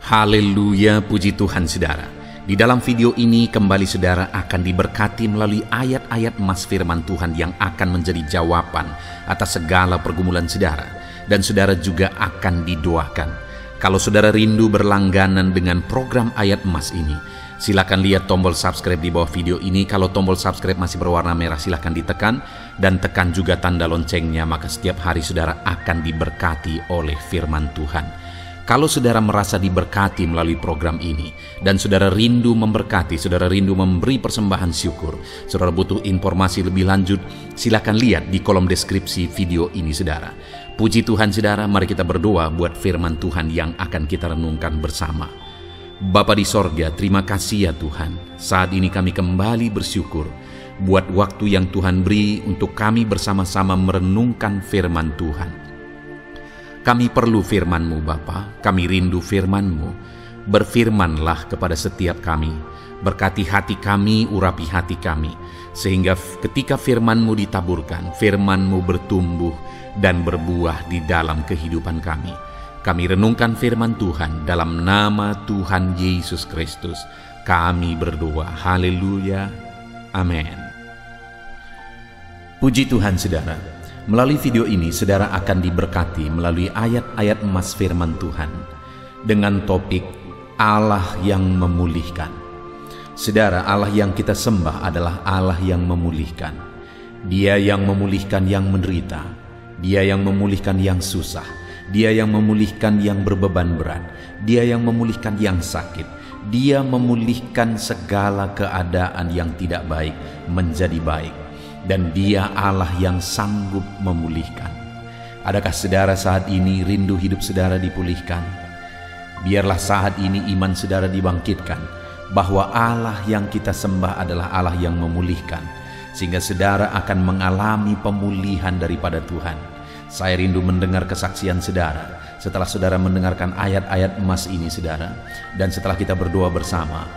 Haleluya, puji Tuhan saudara. Di dalam video ini kembali saudara akan diberkati melalui ayat-ayat emas firman Tuhan yang akan menjadi jawaban atas segala pergumulan saudara. Dan saudara juga akan didoakan. Kalau saudara rindu berlangganan dengan program ayat emas ini, silakan lihat tombol subscribe di bawah video ini. Kalau tombol subscribe masih berwarna merah, silakan ditekan dan tekan juga tanda loncengnya, maka setiap hari saudara akan diberkati oleh firman Tuhan. Kalau saudara merasa diberkati melalui program ini dan saudara rindu memberkati, saudara rindu memberi persembahan syukur, saudara butuh informasi lebih lanjut, silakan lihat di kolom deskripsi video ini saudara. Puji Tuhan saudara, mari kita berdoa buat firman Tuhan yang akan kita renungkan bersama. Bapa di sorga, terima kasih ya Tuhan. Saat ini kami kembali bersyukur buat waktu yang Tuhan beri untuk kami bersama-sama merenungkan firman Tuhan. Kami perlu firman-Mu Bapa, kami rindu firman-Mu. Berfirmanlah kepada setiap kami, berkati hati kami, urapi hati kami, sehingga ketika firman-Mu ditaburkan, firman-Mu bertumbuh dan berbuah di dalam kehidupan kami. Kami renungkan firman Tuhan dalam nama Tuhan Yesus Kristus. Kami berdoa, haleluya, amin. Puji Tuhan saudara. Melalui video ini, saudara akan diberkati melalui ayat-ayat emas firman Tuhan dengan topik Allah yang memulihkan. Saudara, Allah yang kita sembah adalah Allah yang memulihkan. Dia yang memulihkan yang menderita. Dia yang memulihkan yang susah. Dia yang memulihkan yang berbeban berat. Dia yang memulihkan yang sakit. Dia memulihkan segala keadaan yang tidak baik menjadi baik. Dan Dia Allah yang sanggup memulihkan. Adakah saudara saat ini rindu hidup saudara dipulihkan? Biarlah saat ini iman saudara dibangkitkan bahwa Allah yang kita sembah adalah Allah yang memulihkan, sehingga saudara akan mengalami pemulihan daripada Tuhan. Saya rindu mendengar kesaksian saudara setelah saudara mendengarkan ayat-ayat emas ini saudara, dan setelah kita berdoa bersama,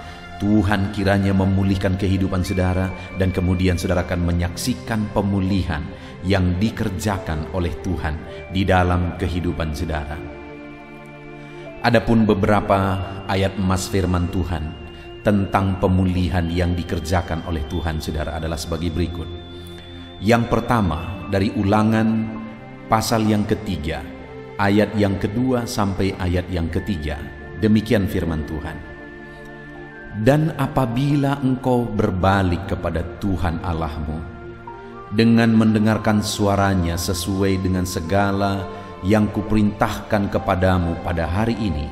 Tuhan kiranya memulihkan kehidupan saudara, dan kemudian saudara akan menyaksikan pemulihan yang dikerjakan oleh Tuhan di dalam kehidupan saudara. Adapun beberapa ayat emas firman Tuhan tentang pemulihan yang dikerjakan oleh Tuhan saudara adalah sebagai berikut. Yang pertama dari Ulangan pasal yang ketiga, ayat yang kedua sampai ayat yang ketiga. Demikian firman Tuhan. Dan apabila engkau berbalik kepada Tuhan Allahmu dengan mendengarkan suaranya sesuai dengan segala yang kuperintahkan kepadamu pada hari ini,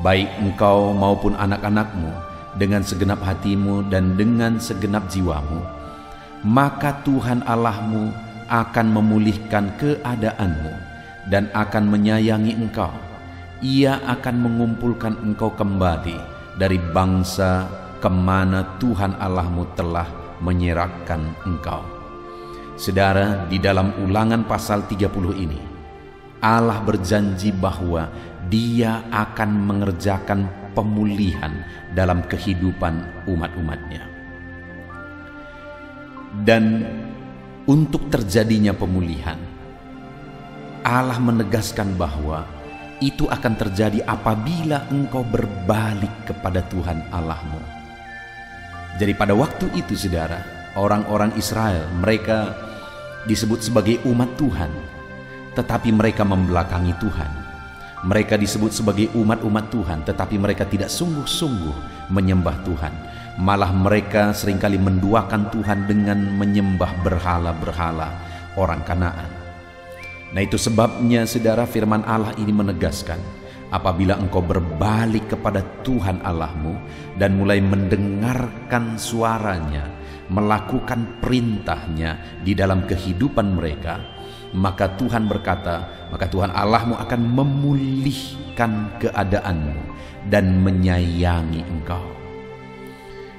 baik engkau maupun anak-anakmu, dengan segenap hatimu dan dengan segenap jiwamu, maka Tuhan Allahmu akan memulihkan keadaanmu dan akan menyayangi engkau. Ia akan mengumpulkan engkau kembali dari bangsa kemana Tuhan Allahmu telah menyerahkan engkau. Saudara, di dalam Ulangan pasal 30 ini, Allah berjanji bahwa Dia akan mengerjakan pemulihan dalam kehidupan umat-umatnya. Dan untuk terjadinya pemulihan, Allah menegaskan bahwa itu akan terjadi apabila engkau berbalik kepada Tuhan Allahmu. Jadi pada waktu itu saudara, orang-orang Israel, mereka disebut sebagai umat Tuhan, tetapi mereka membelakangi Tuhan. Mereka disebut sebagai umat-umat Tuhan, tetapi mereka tidak sungguh-sungguh menyembah Tuhan. Malah mereka seringkali menduakan Tuhan dengan menyembah berhala-berhala orang Kanaan. Nah, itu sebabnya saudara, firman Allah ini menegaskan, apabila engkau berbalik kepada Tuhan Allahmu dan mulai mendengarkan suaranya, melakukan perintahnya di dalam kehidupan mereka, maka Tuhan berkata, maka Tuhan Allahmu akan memulihkan keadaanmu dan menyayangi engkau.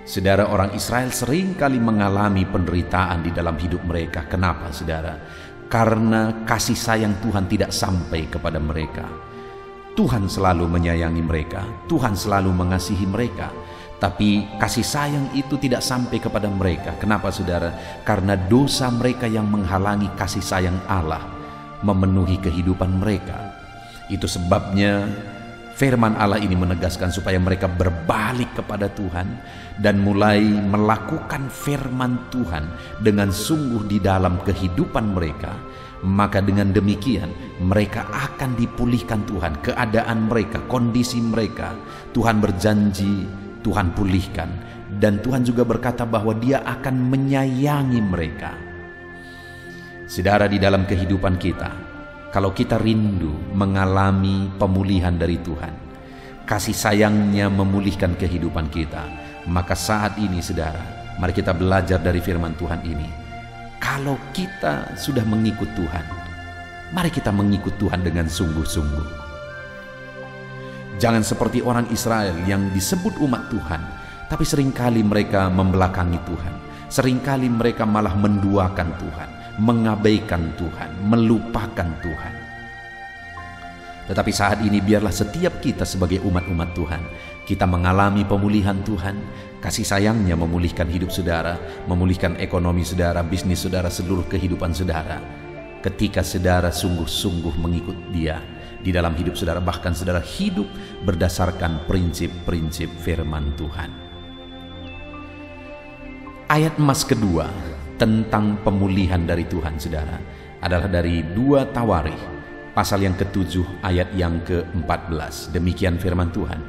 Saudara, orang Israel seringkali mengalami penderitaan di dalam hidup mereka. Kenapa saudara? Karena kasih sayang Tuhan tidak sampai kepada mereka. Tuhan selalu menyayangi mereka, Tuhan selalu mengasihi mereka, tapi kasih sayang itu tidak sampai kepada mereka. Kenapa saudara? Karena dosa mereka yang menghalangi kasih sayang Allah memenuhi kehidupan mereka. Itu sebabnya Firman Allah ini menegaskan supaya mereka berbalik kepada Tuhan dan mulai melakukan firman Tuhan dengan sungguh di dalam kehidupan mereka. Maka dengan demikian mereka akan dipulihkan Tuhan, keadaan mereka, kondisi mereka. Tuhan berjanji, Tuhan pulihkan, dan Tuhan juga berkata bahwa Dia akan menyayangi mereka. Saudara, di dalam kehidupan kita, kalau kita rindu mengalami pemulihan dari Tuhan, kasih sayangnya memulihkan kehidupan kita, maka saat ini saudara, mari kita belajar dari firman Tuhan ini. Kalau kita sudah mengikut Tuhan, mari kita mengikut Tuhan dengan sungguh-sungguh. Jangan seperti orang Israel yang disebut umat Tuhan, tapi seringkali mereka membelakangi Tuhan. Seringkali mereka malah menduakan Tuhan, mengabaikan Tuhan, melupakan Tuhan. Tetapi saat ini biarlah setiap kita sebagai umat-umat Tuhan, kita mengalami pemulihan Tuhan, kasih sayangnya memulihkan hidup saudara, memulihkan ekonomi saudara, bisnis saudara, seluruh kehidupan saudara. Ketika saudara sungguh-sungguh mengikut Dia di dalam hidup saudara, bahkan saudara hidup berdasarkan prinsip-prinsip firman Tuhan. Ayat emas kedua tentang pemulihan dari Tuhan saudara adalah dari 2 Tawarikh pasal yang ke-7 ayat yang ke-14. Demikian firman Tuhan.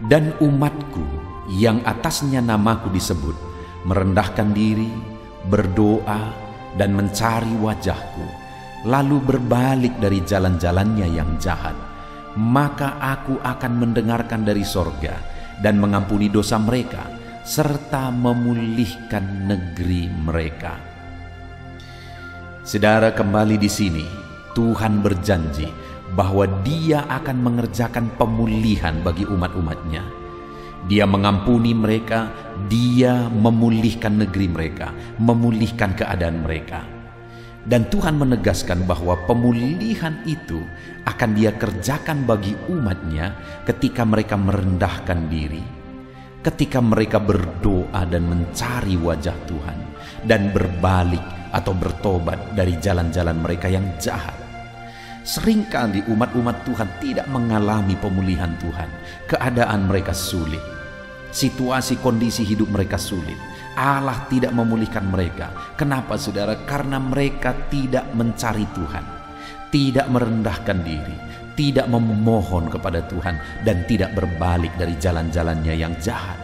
Dan umatku yang atasnya namaku disebut merendahkan diri, berdoa dan mencari wajahku, lalu berbalik dari jalan-jalannya yang jahat, maka aku akan mendengarkan dari sorga dan mengampuni dosa mereka serta memulihkan negeri mereka. Saudara, kembali di sini Tuhan berjanji bahwa Dia akan mengerjakan pemulihan bagi umat-umatnya. Dia mengampuni mereka, Dia memulihkan negeri mereka, memulihkan keadaan mereka. Dan Tuhan menegaskan bahwa pemulihan itu akan Dia kerjakan bagi umatnya ketika mereka merendahkan diri, ketika mereka berdoa dan mencari wajah Tuhan, dan berbalik atau bertobat dari jalan-jalan mereka yang jahat. Seringkali umat-umat Tuhan tidak mengalami pemulihan Tuhan. Keadaan mereka sulit, situasi kondisi hidup mereka sulit. Allah tidak memulihkan mereka. Kenapa saudara? Karena mereka tidak mencari Tuhan, tidak merendahkan diri, tidak memohon kepada Tuhan, dan tidak berbalik dari jalan-jalannya yang jahat.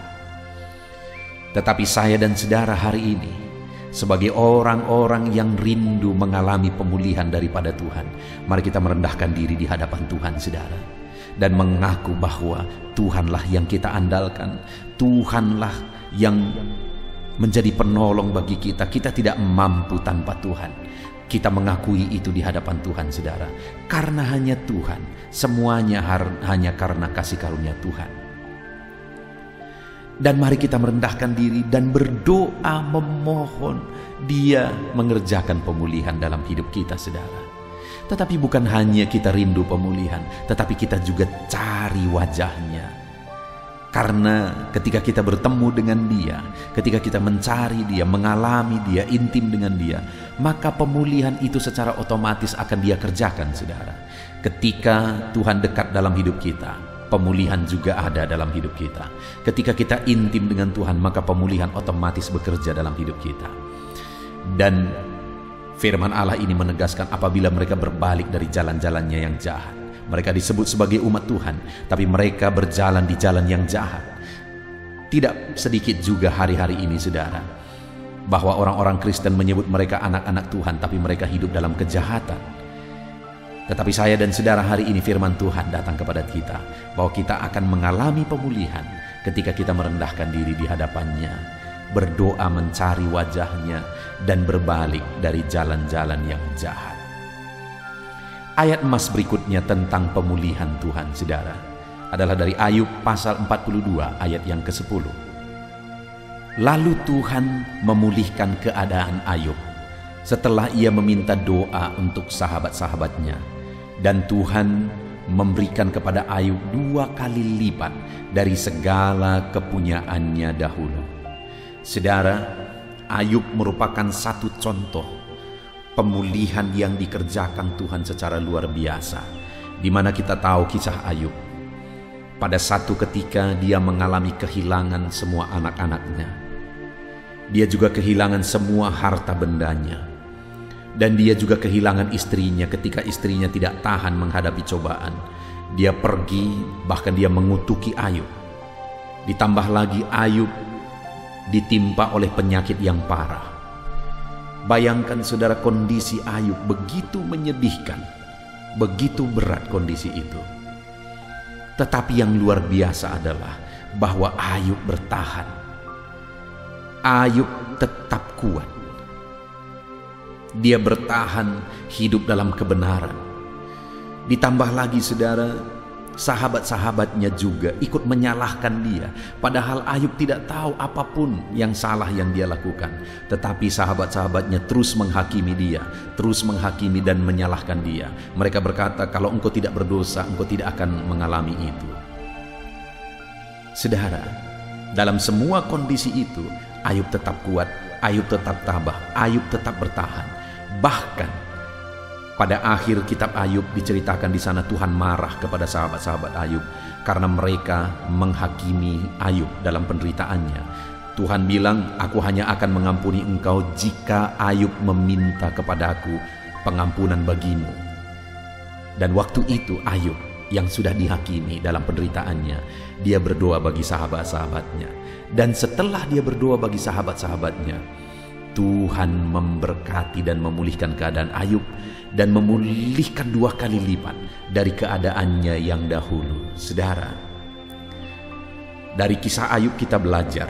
Tetapi saya dan saudara hari ini, sebagai orang-orang yang rindu mengalami pemulihan daripada Tuhan, mari kita merendahkan diri di hadapan Tuhan saudara, dan mengaku bahwa Tuhanlah yang kita andalkan, Tuhanlah yang menjadi penolong bagi kita. Kita tidak mampu tanpa Tuhan. Kita mengakui itu di hadapan Tuhan saudara, karena hanya Tuhan, semuanya hanya karena kasih karunia Tuhan. Dan mari kita merendahkan diri dan berdoa memohon Dia mengerjakan pemulihan dalam hidup kita saudara. Tetapi bukan hanya kita rindu pemulihan, tetapi kita juga cari wajahnya. Karena ketika kita bertemu dengan Dia, ketika kita mencari Dia, mengalami Dia, intim dengan Dia, maka pemulihan itu secara otomatis akan Dia kerjakan saudara. Ketika Tuhan dekat dalam hidup kita, pemulihan juga ada dalam hidup kita. Ketika kita intim dengan Tuhan, maka pemulihan otomatis bekerja dalam hidup kita. Dan firman Allah ini menegaskan apabila mereka berbalik dari jalan-jalannya yang jahat. Mereka disebut sebagai umat Tuhan, tapi mereka berjalan di jalan yang jahat. Tidak sedikit juga hari-hari ini saudara, bahwa orang-orang Kristen menyebut mereka anak-anak Tuhan, tapi mereka hidup dalam kejahatan. Tetapi saya dan saudara, hari ini firman Tuhan datang kepada kita bahwa kita akan mengalami pemulihan ketika kita merendahkan diri di hadapannya, berdoa mencari wajahnya, dan berbalik dari jalan-jalan yang jahat. Ayat emas berikutnya tentang pemulihan Tuhan saudara adalah dari Ayub pasal 42 ayat yang ke-10. Lalu Tuhan memulihkan keadaan Ayub setelah ia meminta doa untuk sahabat-sahabatnya. Dan Tuhan memberikan kepada Ayub 2 kali lipat dari segala kepunyaannya dahulu. Saudara, Ayub merupakan satu contoh pemulihan yang dikerjakan Tuhan secara luar biasa. di mana kita tahu kisah Ayub. Pada satu ketika dia mengalami kehilangan semua anak-anaknya. Dia juga kehilangan semua harta bendanya. Dan dia juga kehilangan istrinya ketika istrinya tidak tahan menghadapi cobaan. Dia pergi, bahkan dia mengutuki Ayub. Ditambah lagi Ayub ditimpa oleh penyakit yang parah. Bayangkan saudara, kondisi Ayub begitu menyedihkan, begitu berat kondisi itu. Tetapi yang luar biasa adalah bahwa Ayub bertahan. Ayub tetap kuat. Dia bertahan hidup dalam kebenaran. Ditambah lagi saudara, sahabat-sahabatnya juga ikut menyalahkan dia. Padahal Ayub tidak tahu apapun yang salah yang dia lakukan. Tetapi sahabat-sahabatnya terus menghakimi dia, terus menghakimi dan menyalahkan dia. Mereka berkata, kalau engkau tidak berdosa, engkau tidak akan mengalami itu. Saudara, dalam semua kondisi itu, Ayub tetap kuat, Ayub tetap tabah, Ayub tetap bertahan. Bahkan pada akhir kitab Ayub diceritakan di sana Tuhan marah kepada sahabat-sahabat Ayub karena mereka menghakimi Ayub dalam penderitaannya. Tuhan bilang, aku hanya akan mengampuni engkau jika Ayub meminta kepadaku pengampunan bagimu. Dan waktu itu Ayub yang sudah dihakimi dalam penderitaannya, dia berdoa bagi sahabat-sahabatnya. Dan setelah dia berdoa bagi sahabat-sahabatnya, Tuhan memberkati dan memulihkan keadaan Ayub dan memulihkan 2 kali lipat dari keadaannya yang dahulu. Saudara, dari kisah Ayub kita belajar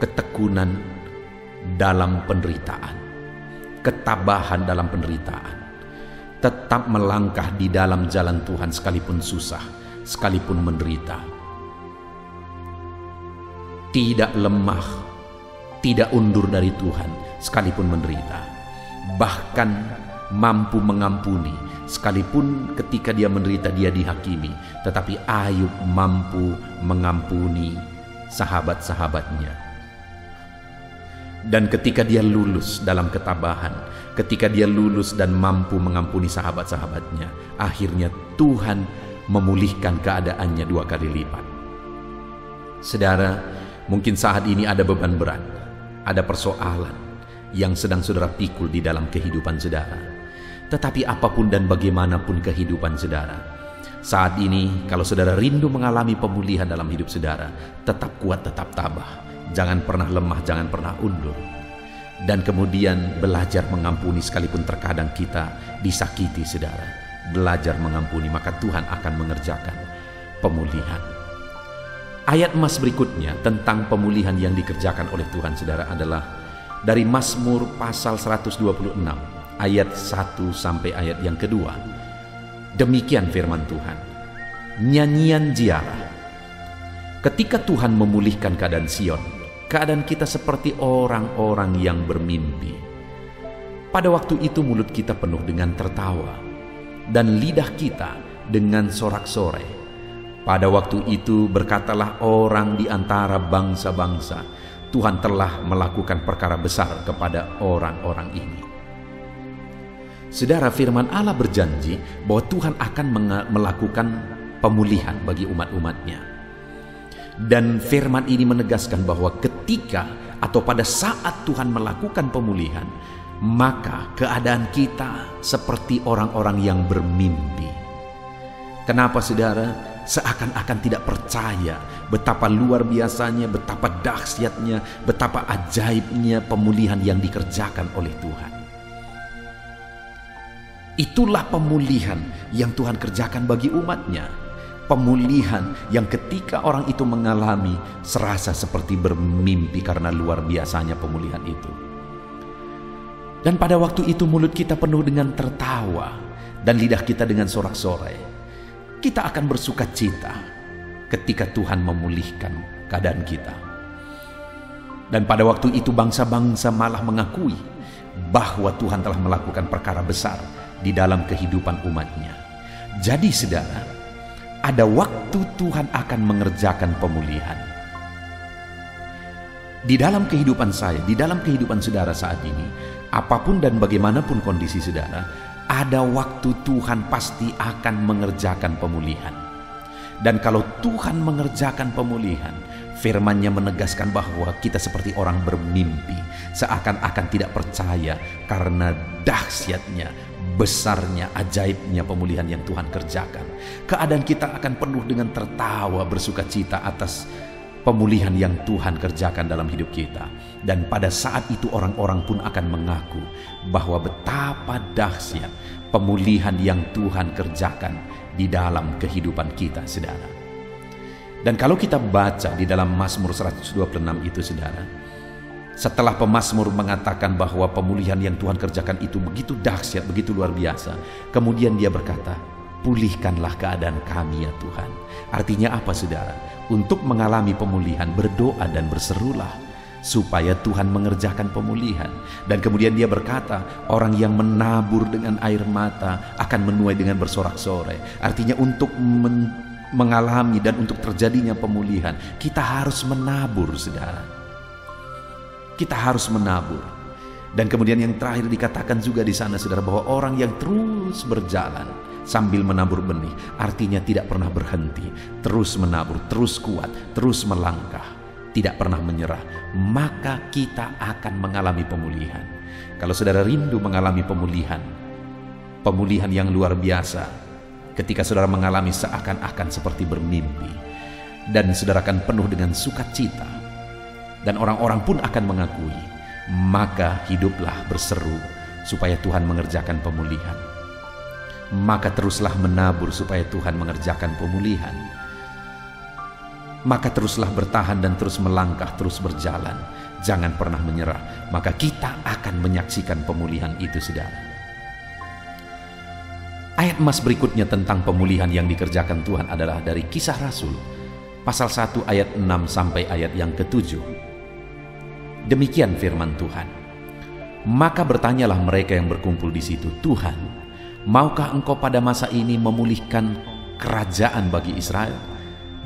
ketekunan dalam penderitaan, ketabahan dalam penderitaan, tetap melangkah di dalam jalan Tuhan sekalipun susah, sekalipun menderita, tidak lemah, tidak undur dari Tuhan sekalipun menderita, bahkan mampu mengampuni sekalipun ketika dia menderita dia dihakimi. Tetapi Ayub mampu mengampuni sahabat-sahabatnya. Dan ketika dia lulus dalam ketabahan, ketika dia lulus dan mampu mengampuni sahabat-sahabatnya, akhirnya Tuhan memulihkan keadaannya 2 kali lipat. Saudara, mungkin saat ini ada beban berat, ada persoalan yang sedang saudara pikul di dalam kehidupan saudara. Tetapi apapun dan bagaimanapun kehidupan saudara, saat ini kalau saudara rindu mengalami pemulihan dalam hidup saudara, tetap kuat, tetap tabah. Jangan pernah lemah, jangan pernah undur. Dan kemudian belajar mengampuni sekalipun terkadang kita disakiti saudara. Belajar mengampuni, maka Tuhan akan mengerjakan pemulihan. Ayat emas berikutnya tentang pemulihan yang dikerjakan oleh Tuhan saudara adalah dari Mazmur pasal 126 ayat 1 sampai ayat yang kedua. Demikian firman Tuhan. Nyanyian ziarah. Ketika Tuhan memulihkan keadaan Sion, keadaan kita seperti orang-orang yang bermimpi. Pada waktu itu mulut kita penuh dengan tertawa dan lidah kita dengan sorak-sorai. Pada waktu itu berkatalah orang di antara bangsa-bangsa, Tuhan telah melakukan perkara besar kepada orang-orang ini. Saudara, firman Allah berjanji bahwa Tuhan akan melakukan pemulihan bagi umat-umatnya. Dan firman ini menegaskan bahwa ketika atau pada saat Tuhan melakukan pemulihan, maka keadaan kita seperti orang-orang yang bermimpi. Kenapa saudara? Seakan-akan tidak percaya betapa luar biasanya, betapa dahsyatnya, betapa ajaibnya pemulihan yang dikerjakan oleh Tuhan. Itulah pemulihan yang Tuhan kerjakan bagi umatnya. Pemulihan yang ketika orang itu mengalami serasa seperti bermimpi karena luar biasanya pemulihan itu. Dan pada waktu itu mulut kita penuh dengan tertawa dan lidah kita dengan sorak-sorai. Kita akan bersuka cita ketika Tuhan memulihkan keadaan kita. Dan pada waktu itu bangsa-bangsa malah mengakui bahwa Tuhan telah melakukan perkara besar di dalam kehidupan umatnya. Jadi saudara, ada waktu Tuhan akan mengerjakan pemulihan. Di dalam kehidupan saya, di dalam kehidupan saudara saat ini, apapun dan bagaimanapun kondisi saudara, ada waktu Tuhan pasti akan mengerjakan pemulihan. Dan kalau Tuhan mengerjakan pemulihan, firman-Nya menegaskan bahwa kita seperti orang bermimpi, seakan-akan tidak percaya karena dahsyatnya, besarnya, ajaibnya pemulihan yang Tuhan kerjakan. Keadaan kita akan penuh dengan tertawa bersukacita atas pemulihan yang Tuhan kerjakan dalam hidup kita. Dan pada saat itu orang-orang pun akan mengaku bahwa betapa dahsyat pemulihan yang Tuhan kerjakan di dalam kehidupan kita, saudara. Dan kalau kita baca di dalam Mazmur 126 itu, saudara, setelah pemazmur mengatakan bahwa pemulihan yang Tuhan kerjakan itu begitu dahsyat, begitu luar biasa, kemudian dia berkata, pulihkanlah keadaan kami ya Tuhan. Artinya apa, saudara? Untuk mengalami pemulihan, berdoa dan berserulah supaya Tuhan mengerjakan pemulihan. Dan kemudian dia berkata, orang yang menabur dengan air mata akan menuai dengan bersorak-sorai. Artinya untuk mengalami dan untuk terjadinya pemulihan, kita harus menabur, saudara. Kita harus menabur. Dan kemudian yang terakhir dikatakan juga di sana, saudara, bahwa orang yang terus berjalan sambil menabur benih, artinya tidak pernah berhenti, terus menabur, terus kuat, terus melangkah, tidak pernah menyerah, maka kita akan mengalami pemulihan. Kalau saudara rindu mengalami pemulihan yang luar biasa, ketika saudara mengalami seakan-akan seperti bermimpi, dan saudara akan penuh dengan sukacita, dan orang-orang pun akan mengakui, maka hiduplah berseru supaya Tuhan mengerjakan pemulihan. Maka teruslah menabur supaya Tuhan mengerjakan pemulihan. Maka teruslah bertahan dan terus melangkah, terus berjalan. Jangan pernah menyerah. Maka kita akan menyaksikan pemulihan itu, saudara. Ayat emas berikutnya tentang pemulihan yang dikerjakan Tuhan adalah dari Kisah Rasul, pasal 1 ayat 6 sampai ayat yang ke-7. Demikian firman Tuhan. Maka bertanyalah mereka yang berkumpul di situ, Tuhan, maukah engkau pada masa ini memulihkan kerajaan bagi Israel?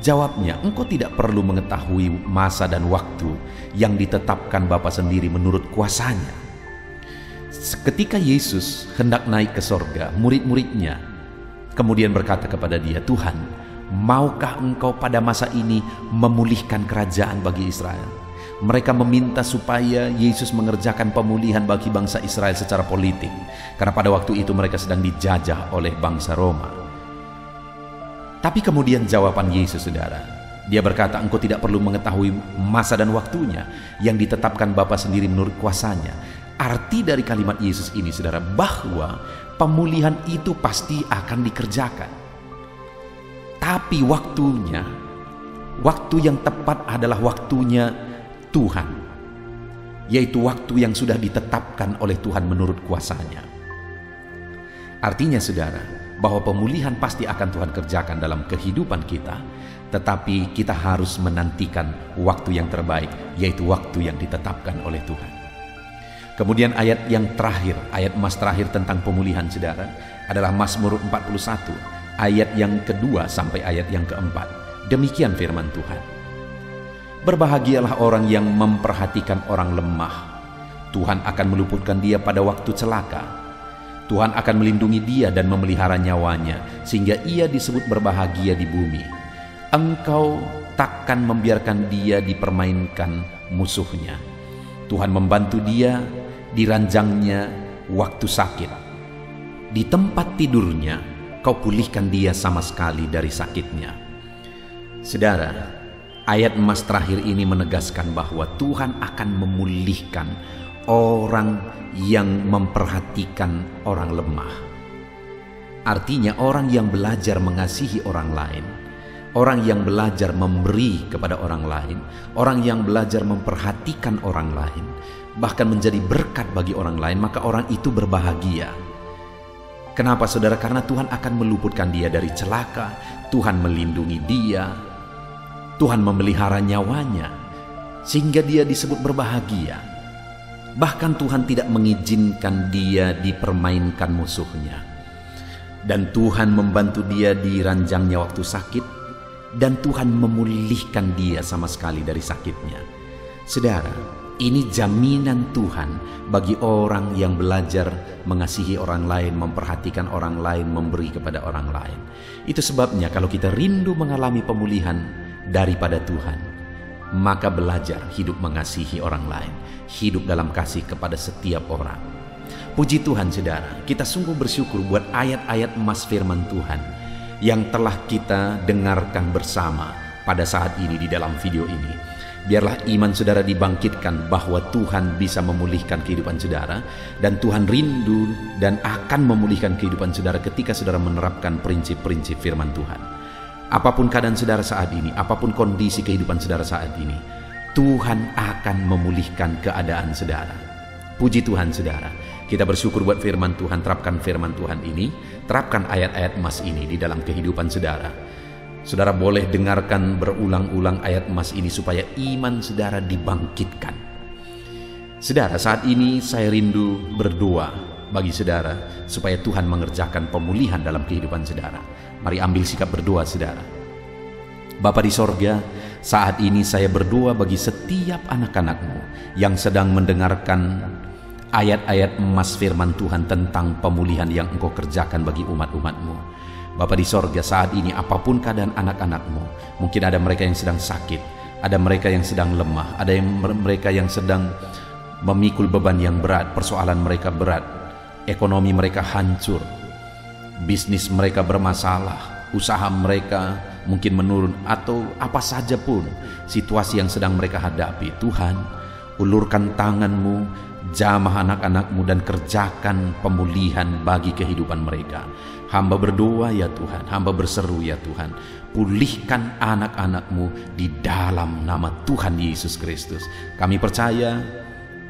Jawabnya, engkau tidak perlu mengetahui masa dan waktu yang ditetapkan Bapa sendiri menurut kuasanya. Ketika Yesus hendak naik ke sorga, murid-muridnya kemudian berkata kepada dia, Tuhan, maukah engkau pada masa ini memulihkan kerajaan bagi Israel? Mereka meminta supaya Yesus mengerjakan pemulihan bagi bangsa Israel secara politik, karena pada waktu itu mereka sedang dijajah oleh bangsa Roma. Tapi kemudian jawaban Yesus, saudara, dia berkata, engkau tidak perlu mengetahui masa dan waktunya yang ditetapkan Bapa sendiri menurut kuasanya. Arti dari kalimat Yesus ini, saudara, bahwa pemulihan itu pasti akan dikerjakan. Tapi waktunya, waktu yang tepat adalah waktunya Tuhan, yaitu waktu yang sudah ditetapkan oleh Tuhan menurut kuasanya. Artinya, saudara, bahwa pemulihan pasti akan Tuhan kerjakan dalam kehidupan kita, tetapi kita harus menantikan waktu yang terbaik, yaitu waktu yang ditetapkan oleh Tuhan. Kemudian ayat yang terakhir, ayat emas terakhir tentang pemulihan, saudara, adalah Mazmur 41, ayat yang kedua sampai ayat yang keempat. Demikian firman Tuhan. Berbahagialah orang yang memperhatikan orang lemah. Tuhan akan meluputkan dia pada waktu celaka. Tuhan akan melindungi dia dan memelihara nyawanya, sehingga ia disebut berbahagia di bumi. Engkau takkan membiarkan dia dipermainkan musuhnya. Tuhan membantu dia di ranjangnya waktu sakit. Di tempat tidurnya, kau pulihkan dia sama sekali dari sakitnya. Saudara, ayat emas terakhir ini menegaskan bahwa Tuhan akan memulihkan orang yang memperhatikan orang lemah. Artinya orang yang belajar mengasihi orang lain, orang yang belajar memberi kepada orang lain, orang yang belajar memperhatikan orang lain, bahkan menjadi berkat bagi orang lain, maka orang itu berbahagia. Kenapa, saudara? Karena Tuhan akan meluputkan dia dari celaka, Tuhan melindungi dia, Tuhan memelihara nyawanya, sehingga dia disebut berbahagia. Bahkan Tuhan tidak mengizinkan dia dipermainkan musuhnya. Dan Tuhan membantu dia di ranjangnya waktu sakit, dan Tuhan memulihkan dia sama sekali dari sakitnya. Saudara, Ini jaminan Tuhan bagi orang yang belajar mengasihi orang lain, memperhatikan orang lain, memberi kepada orang lain. Itu sebabnya kalau kita rindu mengalami pemulihan daripada Tuhan, maka belajar hidup mengasihi orang lain, hidup dalam kasih kepada setiap orang. Puji Tuhan saudara, kita sungguh bersyukur buat ayat-ayat emas firman Tuhan yang telah kita dengarkan bersama pada saat ini di dalam video ini. Biarlah iman saudara dibangkitkan bahwa Tuhan bisa memulihkan kehidupan saudara, dan Tuhan rindu dan akan memulihkan kehidupan saudara ketika saudara menerapkan prinsip-prinsip firman Tuhan. Apapun keadaan saudara saat ini, apapun kondisi kehidupan saudara saat ini, Tuhan akan memulihkan keadaan saudara. Puji Tuhan saudara, kita bersyukur buat firman Tuhan. Terapkan firman Tuhan ini, terapkan ayat-ayat emas ini di dalam kehidupan saudara. Saudara boleh dengarkan berulang-ulang ayat emas ini supaya iman saudara dibangkitkan. Saudara, saat ini saya rindu berdoa bagi saudara supaya Tuhan mengerjakan pemulihan dalam kehidupan saudara. Mari ambil sikap berdoa saudara. Bapa di sorga, saat ini saya berdoa bagi setiap anak-anak-Mu yang sedang mendengarkan ayat-ayat emas firman Tuhan tentang pemulihan yang Engkau kerjakan bagi umat-umat-Mu. Bapa di sorga, saat ini apapun keadaan anak-anak-Mu, mungkin ada mereka yang sedang sakit, ada mereka yang sedang lemah, ada mereka yang sedang memikul beban yang berat, persoalan mereka berat, ekonomi mereka hancur, bisnis mereka bermasalah, usaha mereka mungkin menurun, atau apa saja pun situasi yang sedang mereka hadapi. Tuhan, ulurkan tangan-Mu, jamah anak-anak-Mu dan kerjakan pemulihan bagi kehidupan mereka. Hamba berdoa ya Tuhan, hamba berseru ya Tuhan, pulihkan anak-anak-Mu di dalam nama Tuhan Yesus Kristus. Kami percaya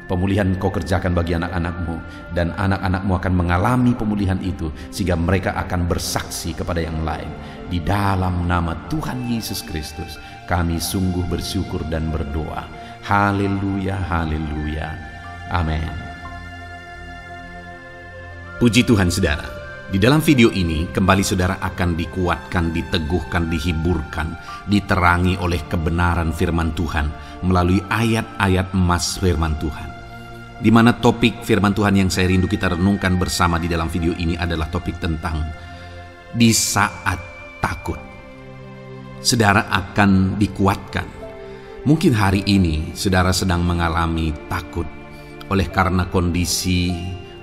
pemulihan Kau kerjakan bagi anak-anak-Mu, dan anak-anak-Mu akan mengalami pemulihan itu sehingga mereka akan bersaksi kepada yang lain. Di dalam nama Tuhan Yesus Kristus kami sungguh bersyukur dan berdoa. Haleluya, haleluya, amin. Puji Tuhan saudara. Di dalam video ini kembali saudara akan dikuatkan, diteguhkan, dihiburkan, diterangi oleh kebenaran firman Tuhan melalui ayat-ayat emas firman Tuhan. Di mana topik firman Tuhan yang saya rindu kita renungkan bersama di dalam video ini adalah topik tentang di saat takut. Saudara akan dikuatkan. Mungkin hari ini saudara sedang mengalami takut oleh karena kondisi,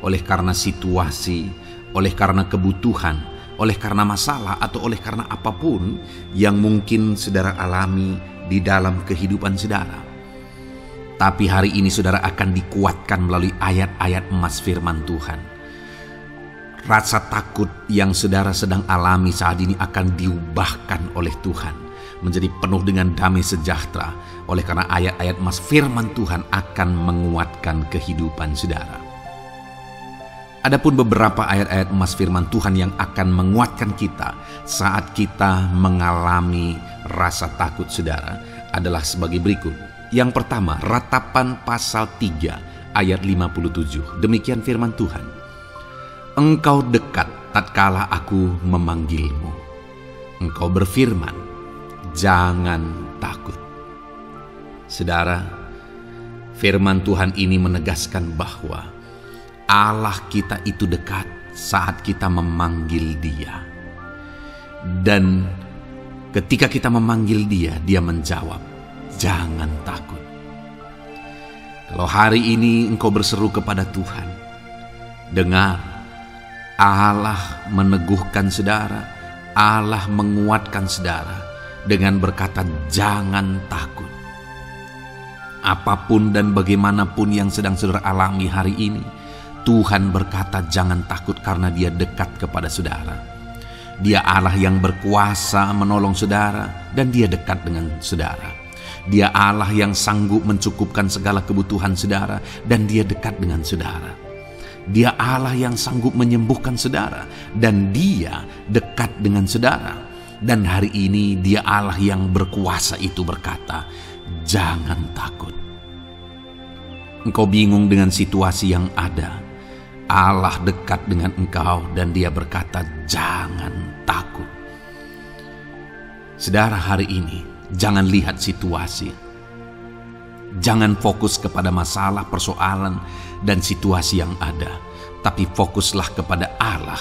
oleh karena situasi, oleh karena kebutuhan, oleh karena masalah, atau oleh karena apapun yang mungkin saudara alami di dalam kehidupan saudara. Tapi hari ini saudara akan dikuatkan melalui ayat-ayat emas firman Tuhan. Rasa takut yang saudara sedang alami saat ini akan diubahkan oleh Tuhan menjadi penuh dengan damai sejahtera, oleh karena ayat-ayat emas firman Tuhan akan menguatkan kehidupan saudara. Adapun beberapa ayat-ayat emas firman Tuhan yang akan menguatkan kita saat kita mengalami rasa takut saudara adalah sebagai berikut. Yang pertama, Ratapan pasal 3 ayat 57. Demikian firman Tuhan. Engkau dekat tatkala aku memanggilmu. Engkau berfirman, jangan takut. Saudara, firman Tuhan ini menegaskan bahwa Allah kita itu dekat saat kita memanggil Dia. Dan ketika kita memanggil Dia, Dia menjawab, jangan takut. Kalau hari ini engkau berseru kepada Tuhan, dengar, Allah meneguhkan saudara, Allah menguatkan saudara dengan berkata, jangan takut. Apapun dan bagaimanapun yang sedang saudara alami hari ini, Tuhan berkata jangan takut karena Dia dekat kepada saudara. Dia Allah yang berkuasa menolong saudara dan Dia dekat dengan saudara. Dia Allah yang sanggup mencukupkan segala kebutuhan saudara dan Dia dekat dengan saudara. Dia Allah yang sanggup menyembuhkan saudara dan Dia dekat dengan saudara. Dan hari ini Dia Allah yang berkuasa itu berkata, jangan takut. Engkau bingung dengan situasi yang ada, Allah dekat dengan engkau dan Dia berkata jangan takut. Saudara, hari ini jangan lihat situasi, Jangan fokus kepada masalah, persoalan, dan situasi yang ada, tapi fokuslah kepada Allah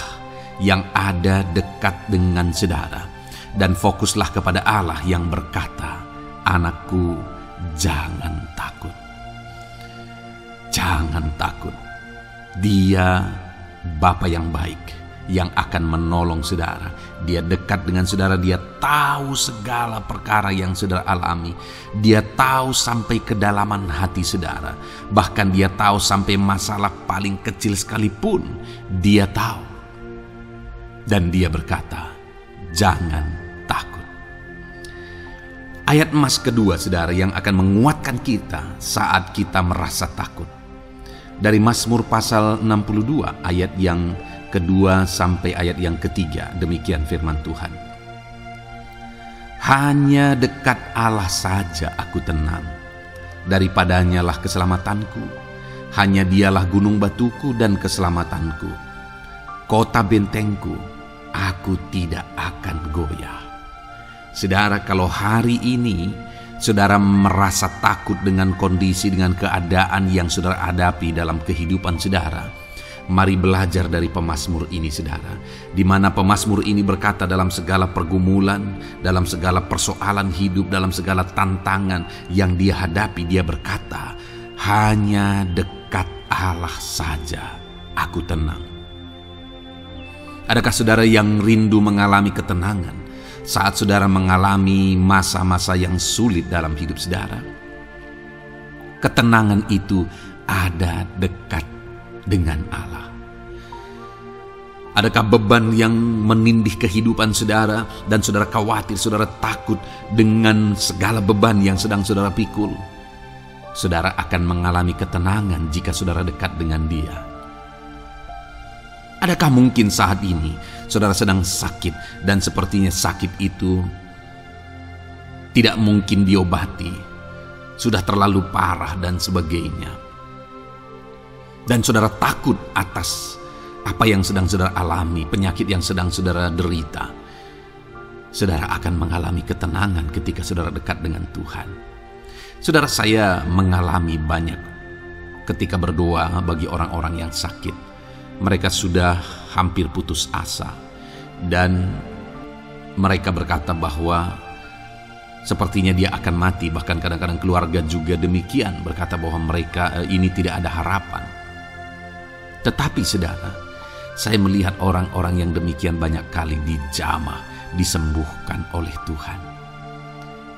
yang ada dekat dengan saudara. Dan fokuslah kepada Allah yang berkata, "Anakku, jangan takut." Jangan takut. Dia Bapa yang baik, yang akan menolong saudara. Dia dekat dengan saudara. Dia tahu segala perkara yang saudara alami. Dia tahu sampai kedalaman hati saudara. Bahkan dia tahu sampai masalah paling kecil sekalipun. Dia tahu. Dan dia berkata, jangan takut. Ayat emas kedua saudara yang akan menguatkan kita saat kita merasa takut. Dari Mazmur pasal 62 ayat yang kedua sampai ayat yang ketiga, demikian firman Tuhan. Hanya dekat Allah saja aku tenang, daripadanya lah keselamatanku. Hanya dialah gunung batuku dan keselamatanku, kota bentengku, aku tidak akan goyah. Saudara, kalau hari ini saudara merasa takut dengan kondisi, dengan keadaan yang saudara hadapi dalam kehidupan saudara, mari belajar dari pemazmur ini saudara, di mana pemazmur ini berkata dalam segala pergumulan, dalam segala persoalan hidup, dalam segala tantangan yang dia hadapi, dia berkata, hanya dekat Allah saja aku tenang. Adakah saudara yang rindu mengalami ketenangan saat saudara mengalami masa-masa yang sulit dalam hidup saudara? Ketenangan itu ada dekat dengan Allah. Adakah beban yang menindih kehidupan saudara dan saudara khawatir, saudara takut dengan segala beban yang sedang saudara pikul? Saudara akan mengalami ketenangan jika saudara dekat dengan Dia. Adakah mungkin saat ini saudara sedang sakit dan sepertinya sakit itu tidak mungkin diobati, sudah terlalu parah dan sebagainya, dan saudara takut atas apa yang sedang saudara alami, penyakit yang sedang saudara derita? Saudara akan mengalami ketenangan ketika saudara dekat dengan Tuhan. Saudara, saya mengalami banyak ketika berdoa bagi orang-orang yang sakit. Mereka sudah hampir putus asa dan mereka berkata bahwa sepertinya dia akan mati. Bahkan kadang-kadang keluarga juga demikian, berkata bahwa mereka ini tidak ada harapan. Tetapi saudara, saya melihat orang-orang yang demikian banyak kali dijamah, disembuhkan oleh Tuhan.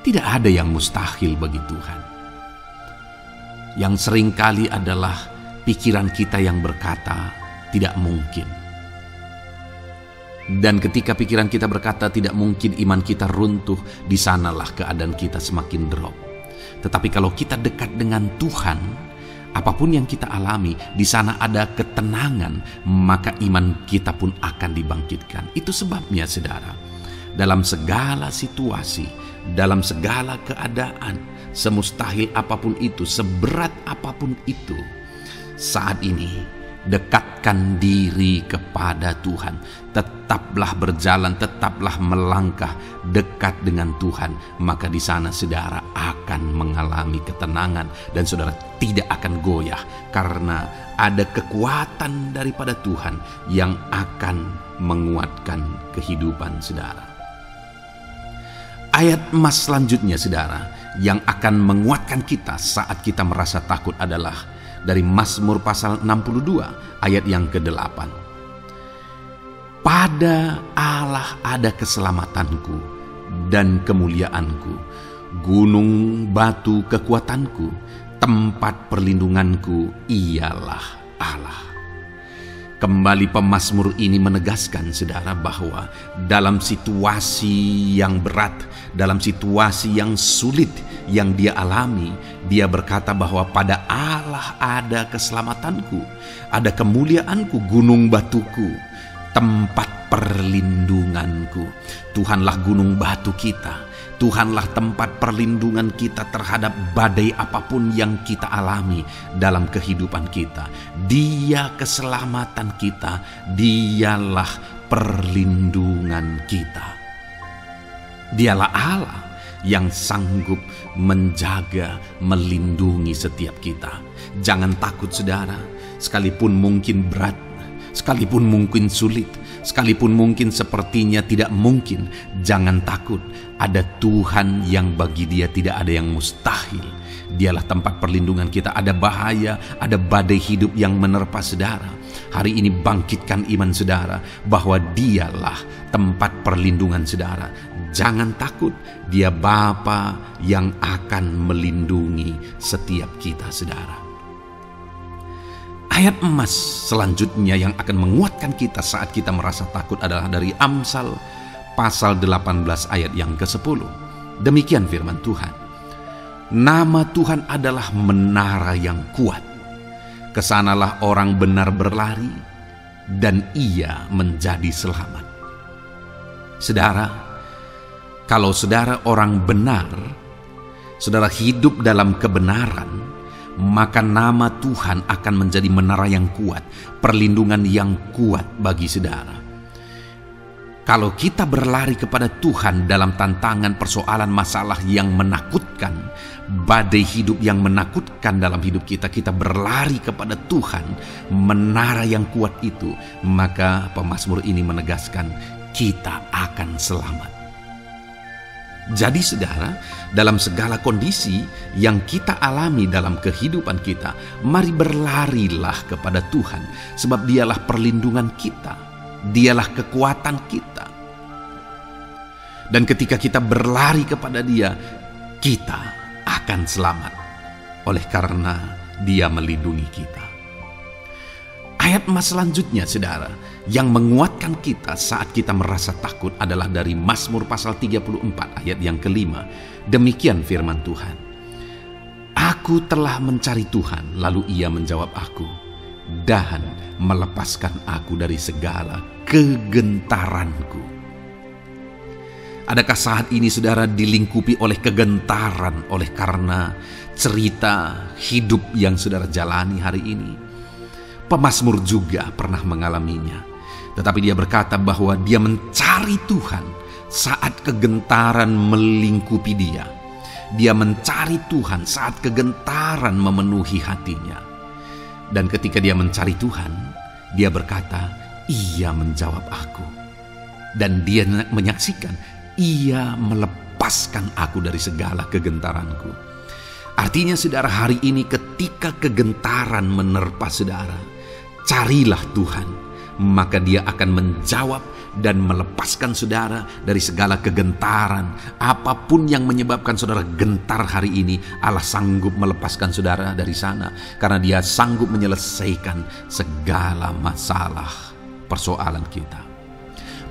Tidak ada yang mustahil bagi Tuhan. Yang seringkali adalah pikiran kita yang berkata tidak mungkin. Dan ketika pikiran kita berkata tidak mungkin, iman kita runtuh, di sanalah keadaan kita semakin drop. Tetapi kalau kita dekat dengan Tuhan, apapun yang kita alami, di sana ada ketenangan, maka iman kita pun akan dibangkitkan. Itu sebabnya saudara, dalam segala situasi, dalam segala keadaan, semustahil apapun itu, seberat apapun itu, saat ini dekatkan diri kepada Tuhan. Tetaplah berjalan, tetaplah melangkah dekat dengan Tuhan. Maka di sana saudara akan mengalami ketenangan dan saudara tidak akan goyah, karena ada kekuatan daripada Tuhan yang akan menguatkan kehidupan saudara. Ayat emas selanjutnya saudara yang akan menguatkan kita saat kita merasa takut adalah dari Mazmur pasal 62 ayat yang ke-8. Pada Allah ada keselamatanku dan kemuliaanku, gunung batu kekuatanku, tempat perlindunganku ialah Allah. Kembali pemazmur ini menegaskan saudara bahwa dalam situasi yang berat, dalam situasi yang sulit yang dia alami, dia berkata bahwa pada Allah ada keselamatanku, ada kemuliaanku, gunung batuku, tempat perlindunganku. Tuhanlah gunung batu kita. Tuhanlah tempat perlindungan kita terhadap badai apapun yang kita alami dalam kehidupan kita. Dia keselamatan kita, dialah perlindungan kita. Dialah Allah yang sanggup menjaga, melindungi setiap kita. Jangan takut saudara, sekalipun mungkin berat, sekalipun mungkin sulit, sekalipun mungkin sepertinya tidak mungkin, jangan takut. Ada Tuhan yang bagi Dia tidak ada yang mustahil. Dialah tempat perlindungan kita. Ada bahaya, ada badai hidup yang menerpa saudara. Hari ini bangkitkan iman saudara bahwa Dialah tempat perlindungan saudara. Jangan takut, Dia Bapa yang akan melindungi setiap kita saudara. Ayat emas selanjutnya yang akan menguatkan kita saat kita merasa takut adalah dari Amsal pasal 18 ayat yang ke-10. Demikian firman Tuhan. Nama Tuhan adalah menara yang kuat. Kesanalah orang benar berlari dan ia menjadi selamat. Saudara, kalau saudara orang benar, saudara hidup dalam kebenaran, maka nama Tuhan akan menjadi menara yang kuat, perlindungan yang kuat bagi saudara. Kalau kita berlari kepada Tuhan dalam tantangan, persoalan, masalah yang menakutkan, badai hidup yang menakutkan dalam hidup kita, kita berlari kepada Tuhan, menara yang kuat itu, maka pemazmur ini menegaskan kita akan selamat. Jadi saudara, dalam segala kondisi yang kita alami dalam kehidupan kita, mari berlarilah kepada Tuhan, sebab Dialah perlindungan kita. Dialah kekuatan kita. Dan ketika kita berlari kepada Dia, kita akan selamat. Oleh karena Dia melindungi kita. Ayat emas selanjutnya saudara, yang menguatkan kita saat kita merasa takut adalah dari Mazmur pasal 34 ayat yang ke-5. Demikian firman Tuhan. Aku telah mencari Tuhan, lalu Ia menjawab aku, dan melepaskan aku dari segala kegentaranku. Adakah saat ini saudara dilingkupi oleh kegentaran oleh karena cerita hidup yang saudara jalani hari ini? Pemazmur juga pernah mengalaminya. Tetapi dia berkata bahwa dia mencari Tuhan saat kegentaran melingkupi dia. Dia mencari Tuhan saat kegentaran memenuhi hatinya. Dan ketika dia mencari Tuhan, dia berkata, Ia menjawab aku. Dan dia menyaksikan, Ia melepaskan aku dari segala kegentaranku. Artinya saudara, hari ini ketika kegentaran menerpa saudara, carilah Tuhan, maka Dia akan menjawab dan melepaskan saudara dari segala kegentaran. Apapun yang menyebabkan saudara gentar hari ini, Allah sanggup melepaskan saudara dari sana, karena Dia sanggup menyelesaikan segala masalah persoalan kita.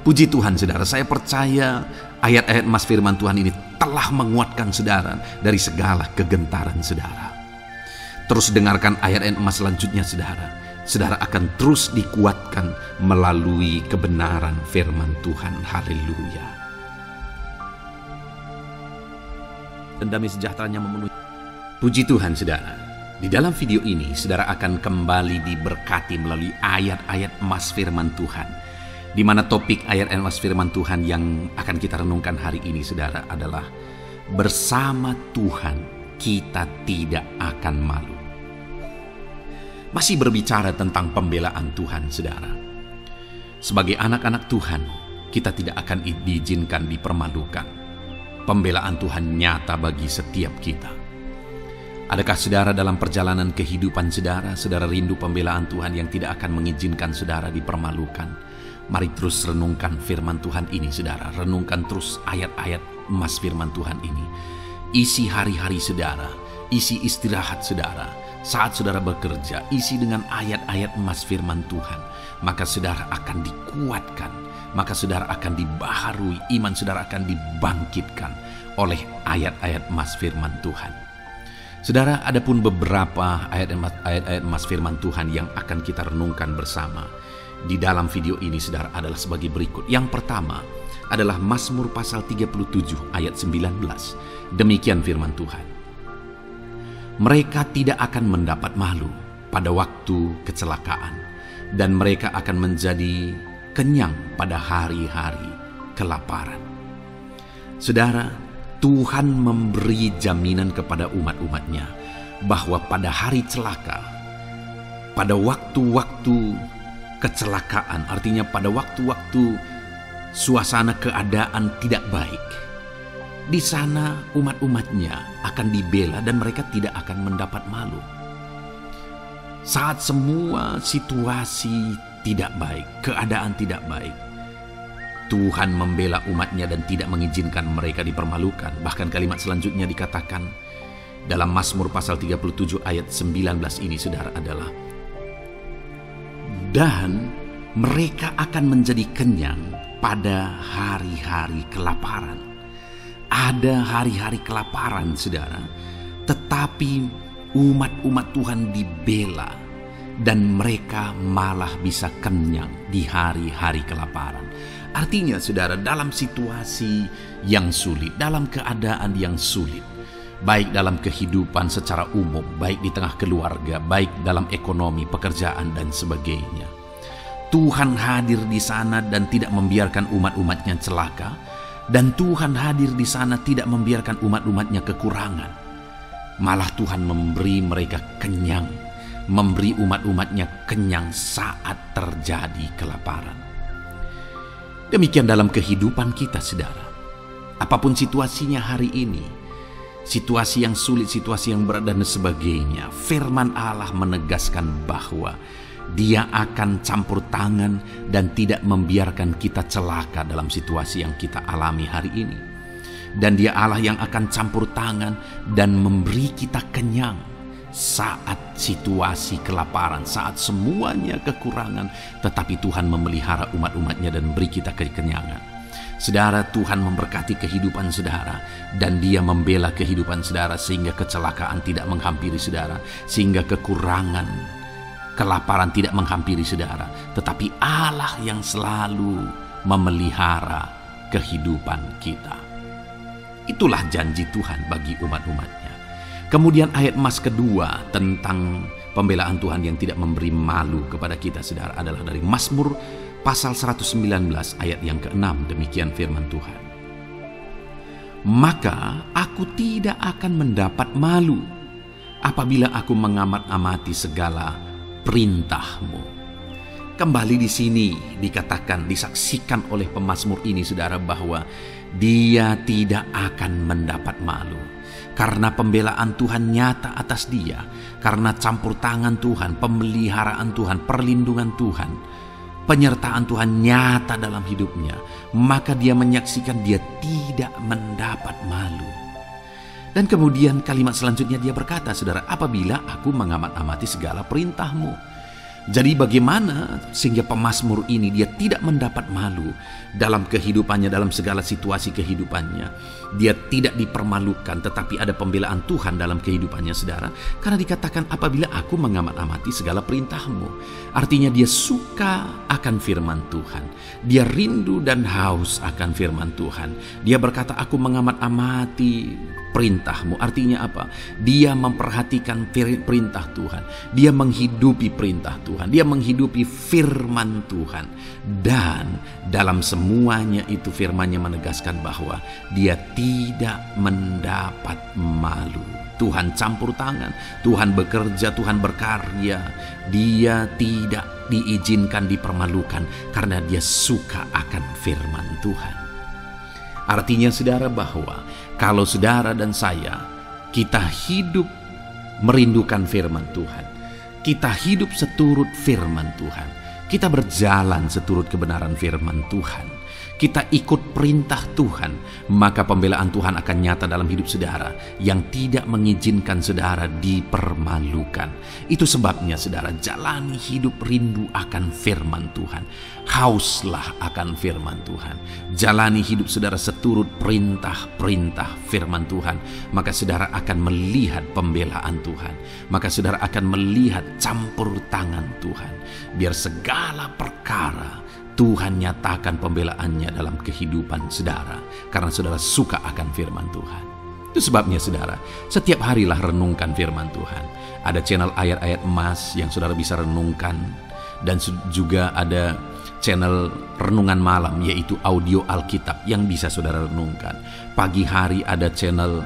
Puji Tuhan saudara, saya percaya ayat-ayat emas firman Tuhan ini telah menguatkan saudara dari segala kegentaran saudara. Terus dengarkan ayat-ayat emas selanjutnya saudara. Saudara akan terus dikuatkan melalui kebenaran firman Tuhan. Haleluya. Dan damai sejahteranya memenuhi. Puji Tuhan saudara. Di dalam video ini saudara akan kembali diberkati melalui ayat-ayat emas firman Tuhan. Di mana topik ayat emas firman Tuhan yang akan kita renungkan hari ini saudara adalah bersama Tuhan kita tidak akan malu. Masih berbicara tentang pembelaan Tuhan saudara. Sebagai anak-anak Tuhan, kita tidak akan diizinkan dipermalukan. Pembelaan Tuhan nyata bagi setiap kita. Adakah saudara dalam perjalanan kehidupan saudara, saudara rindu pembelaan Tuhan yang tidak akan mengizinkan saudara dipermalukan? Mari terus renungkan firman Tuhan ini saudara. Renungkan terus ayat-ayat emas firman Tuhan ini. Isi hari-hari saudara, isi istirahat saudara, saat saudara bekerja, isi dengan ayat-ayat emas firman Tuhan. Maka saudara akan dikuatkan, maka saudara akan dibaharui, iman saudara akan dibangkitkan oleh ayat-ayat emas firman Tuhan. Saudara, ada pun beberapa ayat-ayat emas firman Tuhan yang akan kita renungkan bersama di dalam video ini saudara adalah sebagai berikut. Yang pertama adalah Mazmur pasal 37 ayat 19. Demikian firman Tuhan. Mereka tidak akan mendapat malu pada waktu kecelakaan, dan mereka akan menjadi kenyang pada hari-hari kelaparan. Saudara, Tuhan memberi jaminan kepada umat-umatnya bahwa pada hari celaka, pada waktu-waktu kecelakaan, artinya pada waktu-waktu suasana keadaan tidak baik, di sana umat-umatnya akan dibela dan mereka tidak akan mendapat malu. Saat semua situasi tidak baik, keadaan tidak baik, Tuhan membela umatnya dan tidak mengizinkan mereka dipermalukan. Bahkan kalimat selanjutnya dikatakan dalam Mazmur pasal 37 ayat 19 ini, saudara, adalah dan mereka akan menjadi kenyang pada hari-hari kelaparan. Ada hari-hari kelaparan, saudara, tetapi umat-umat Tuhan dibela dan mereka malah bisa kenyang di hari-hari kelaparan. Artinya, saudara, dalam situasi yang sulit, dalam keadaan yang sulit, baik dalam kehidupan secara umum, baik di tengah keluarga, baik dalam ekonomi, pekerjaan, dan sebagainya, Tuhan hadir di sana dan tidak membiarkan umat-umatnya celaka, dan Tuhan hadir di sana tidak membiarkan umat-umatnya kekurangan. Malah Tuhan memberi mereka kenyang, memberi umat-umatnya kenyang saat terjadi kelaparan. Demikian dalam kehidupan kita, saudara. Apapun situasinya hari ini, situasi yang sulit, situasi yang berat, dan sebagainya, firman Allah menegaskan bahwa Dia akan campur tangan dan tidak membiarkan kita celaka dalam situasi yang kita alami hari ini. Dan Dia Allah yang akan campur tangan dan memberi kita kenyang saat situasi kelaparan, saat semuanya kekurangan, tetapi Tuhan memelihara umat-umatnya dan beri kita kekenyangan. Saudara, Tuhan memberkati kehidupan saudara, dan Dia membela kehidupan saudara sehingga kecelakaan tidak menghampiri saudara, sehingga kekurangan, kelaparan tidak menghampiri saudara, tetapi Allah yang selalu memelihara kehidupan kita. Itulah janji Tuhan bagi umat-umatnya. Kemudian ayat emas kedua tentang pembelaan Tuhan yang tidak memberi malu kepada kita, saudara, adalah dari Mazmur pasal 119 ayat yang ke-6. Demikian firman Tuhan. Maka aku tidak akan mendapat malu apabila aku mengamat-amati segala perintah-Mu. Kembali di sini dikatakan, disaksikan oleh pemazmur ini, saudara, bahwa dia tidak akan mendapat malu. Karena pembelaan Tuhan nyata atas dia, karena campur tangan Tuhan, pemeliharaan Tuhan, perlindungan Tuhan, penyertaan Tuhan nyata dalam hidupnya, maka dia menyaksikan dia tidak mendapat malu. Dan kemudian kalimat selanjutnya dia berkata, saudara, apabila aku mengamat-amati segala perintah-Mu. Jadi bagaimana sehingga pemazmur ini dia tidak mendapat malu dalam kehidupannya, dalam segala situasi kehidupannya. Dia tidak dipermalukan, tetapi ada pembelaan Tuhan dalam kehidupannya, saudara. Karena dikatakan apabila aku mengamat-amati segala perintah-Mu. Artinya dia suka akan firman Tuhan. Dia rindu dan haus akan firman Tuhan. Dia berkata, aku mengamat-amati perintah-Mu. Artinya apa? Dia memperhatikan perintah Tuhan. Dia menghidupi perintah Tuhan. Dia menghidupi firman Tuhan. Dan dalam semuanya itu firman-Nya menegaskan bahwa dia tidak mendapat malu. Tuhan campur tangan, Tuhan bekerja, Tuhan berkarya. Dia tidak diizinkan dipermalukan karena dia suka akan firman Tuhan. Artinya, saudara, bahwa kalau saudara dan saya, kita hidup merindukan firman Tuhan, kita hidup seturut firman Tuhan, kita berjalan seturut kebenaran firman Tuhan, kita ikut perintah Tuhan, maka pembelaan Tuhan akan nyata dalam hidup saudara yang tidak mengizinkan saudara dipermalukan. Itu sebabnya, saudara, jalani hidup rindu akan firman Tuhan. Hauslah akan firman Tuhan. Jalani hidup saudara seturut perintah-perintah firman Tuhan. Maka saudara akan melihat pembelaan Tuhan. Maka saudara akan melihat campur tangan Tuhan. Biar segala perkara Tuhan nyatakan pembelaannya dalam kehidupan saudara. Karena saudara suka akan firman Tuhan. Itu sebabnya, saudara, setiap harilah renungkan firman Tuhan. Ada channel ayat-ayat emas yang saudara bisa renungkan. Dan juga ada channel renungan malam, yaitu audio Alkitab yang bisa saudara renungkan. Pagi hari ada channel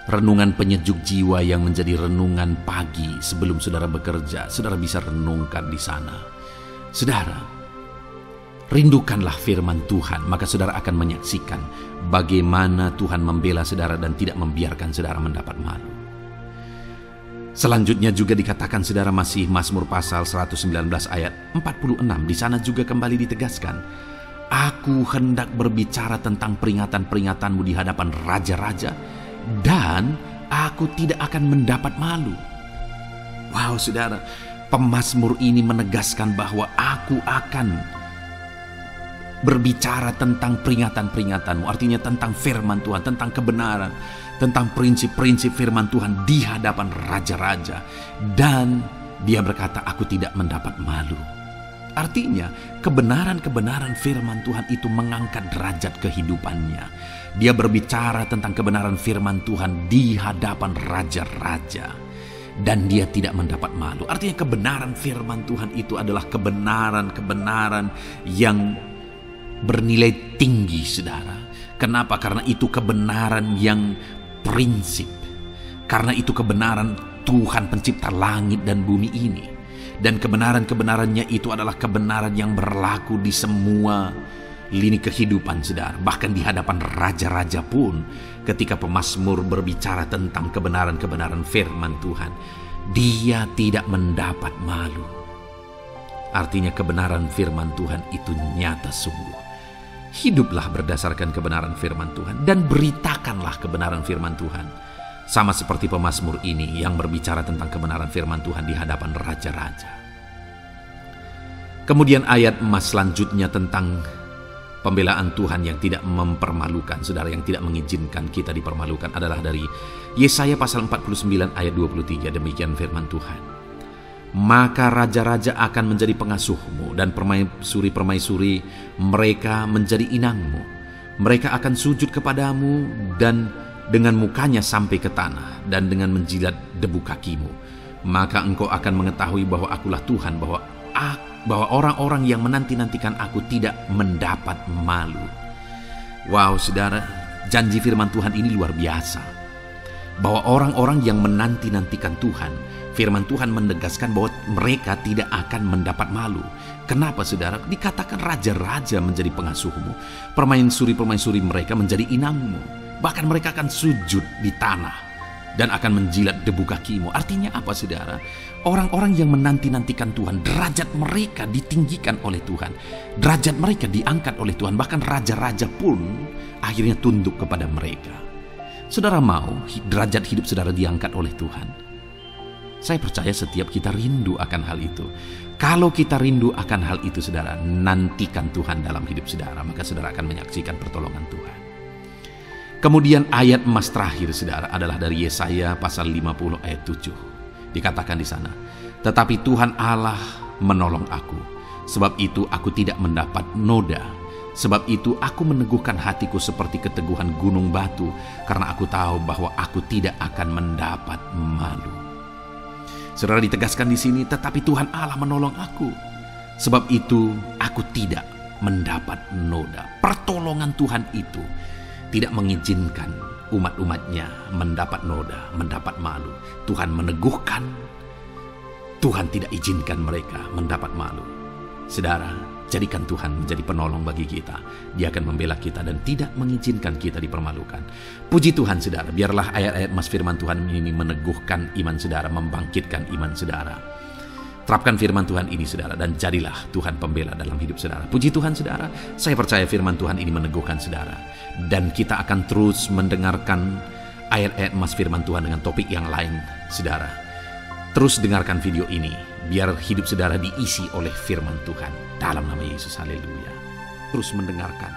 renungan penyejuk jiwa yang menjadi renungan pagi sebelum saudara bekerja. Saudara bisa renungkan di sana. Saudara, rindukanlah firman Tuhan, maka saudara akan menyaksikan bagaimana Tuhan membela saudara dan tidak membiarkan saudara mendapat malu. Selanjutnya juga dikatakan saudara masih Mazmur pasal 119 ayat 46. Di sana juga kembali ditegaskan, aku hendak berbicara tentang peringatan-peringatanmu di hadapan raja-raja, dan aku tidak akan mendapat malu. Wow saudara, pemazmur ini menegaskan bahwa aku akan berbicara tentang peringatan-peringatanmu, artinya tentang firman Tuhan, tentang kebenaran, tentang prinsip-prinsip firman Tuhan di hadapan raja-raja. Dan dia berkata, aku tidak mendapat malu. Artinya kebenaran-kebenaran firman Tuhan itu mengangkat derajat kehidupannya. Dia berbicara tentang kebenaran firman Tuhan di hadapan raja-raja, dan dia tidak mendapat malu. Artinya kebenaran firman Tuhan itu adalah kebenaran-kebenaran yang bernilai tinggi, saudara. Kenapa? Karena itu kebenaran yang prinsip. Karena itu kebenaran Tuhan pencipta langit dan bumi ini. Dan kebenaran-kebenarannya itu adalah kebenaran yang berlaku di semua lini kehidupan, saudara. Bahkan di hadapan raja-raja pun, ketika pemazmur berbicara tentang kebenaran-kebenaran firman Tuhan, dia tidak mendapat malu. Artinya kebenaran firman Tuhan itu nyata sungguh. Hiduplah berdasarkan kebenaran firman Tuhan dan beritakanlah kebenaran firman Tuhan. Sama seperti pemazmur ini yang berbicara tentang kebenaran firman Tuhan di hadapan raja-raja. Kemudian ayat emas selanjutnya tentang pembelaan Tuhan yang tidak mempermalukan, saudara, yang tidak mengizinkan kita dipermalukan adalah dari Yesaya pasal 49 ayat 23. Demikian firman Tuhan. Maka raja-raja akan menjadi pengasuhmu dan permaisuri-permaisuri mereka menjadi inangmu. Mereka akan sujud kepadamu dan dengan mukanya sampai ke tanah dan dengan menjilat debu kakimu. Maka engkau akan mengetahui bahwa akulah Tuhan, bahwa orang-orang yang menanti-nantikan aku tidak mendapat malu. Wow saudara, janji firman Tuhan ini luar biasa. Bahwa orang-orang yang menanti-nantikan Tuhan, firman Tuhan menegaskan bahwa mereka tidak akan mendapat malu. Kenapa saudara? Dikatakan raja-raja menjadi pengasuhmu, permaisuri-permaisuri mereka menjadi inangmu. Bahkan mereka akan sujud di tanah dan akan menjilat debu kakimu. Artinya apa saudara? Orang-orang yang menanti-nantikan Tuhan, derajat mereka ditinggikan oleh Tuhan. Derajat mereka diangkat oleh Tuhan. Bahkan raja-raja pun akhirnya tunduk kepada mereka. Saudara mau derajat hidup saudara diangkat oleh Tuhan? Saya percaya setiap kita rindu akan hal itu. Kalau kita rindu akan hal itu saudara, nantikan Tuhan dalam hidup saudara, maka saudara akan menyaksikan pertolongan Tuhan. Kemudian ayat emas terakhir saudara adalah dari Yesaya pasal 50 ayat 7. Dikatakan di sana, tetapi Tuhan Allah menolong aku, sebab itu aku tidak mendapat noda. Sebab itu aku meneguhkan hatiku seperti keteguhan gunung batu, karena aku tahu bahwa aku tidak akan mendapat malu. Saudara, ditegaskan di sini, tetapi Tuhan Allah menolong aku. Sebab itu aku tidak mendapat noda. Pertolongan Tuhan itu tidak mengizinkan umat-umatnya mendapat noda, mendapat malu. Tuhan meneguhkan, Tuhan tidak izinkan mereka mendapat malu. Saudara, jadikan Tuhan menjadi penolong bagi kita. Dia akan membela kita dan tidak mengizinkan kita dipermalukan. Puji Tuhan saudara, biarlah ayat-ayat emas firman Tuhan ini meneguhkan iman saudara, membangkitkan iman saudara. Terapkan firman Tuhan ini saudara, dan jadilah Tuhan pembela dalam hidup saudara. Puji Tuhan saudara, saya percaya firman Tuhan ini meneguhkan saudara. Dan kita akan terus mendengarkan ayat-ayat emas firman Tuhan dengan topik yang lain saudara. Terus dengarkan video ini, biar hidup saudara diisi oleh firman Tuhan. Dalam nama Yesus, haleluya. Terus mendengarkan.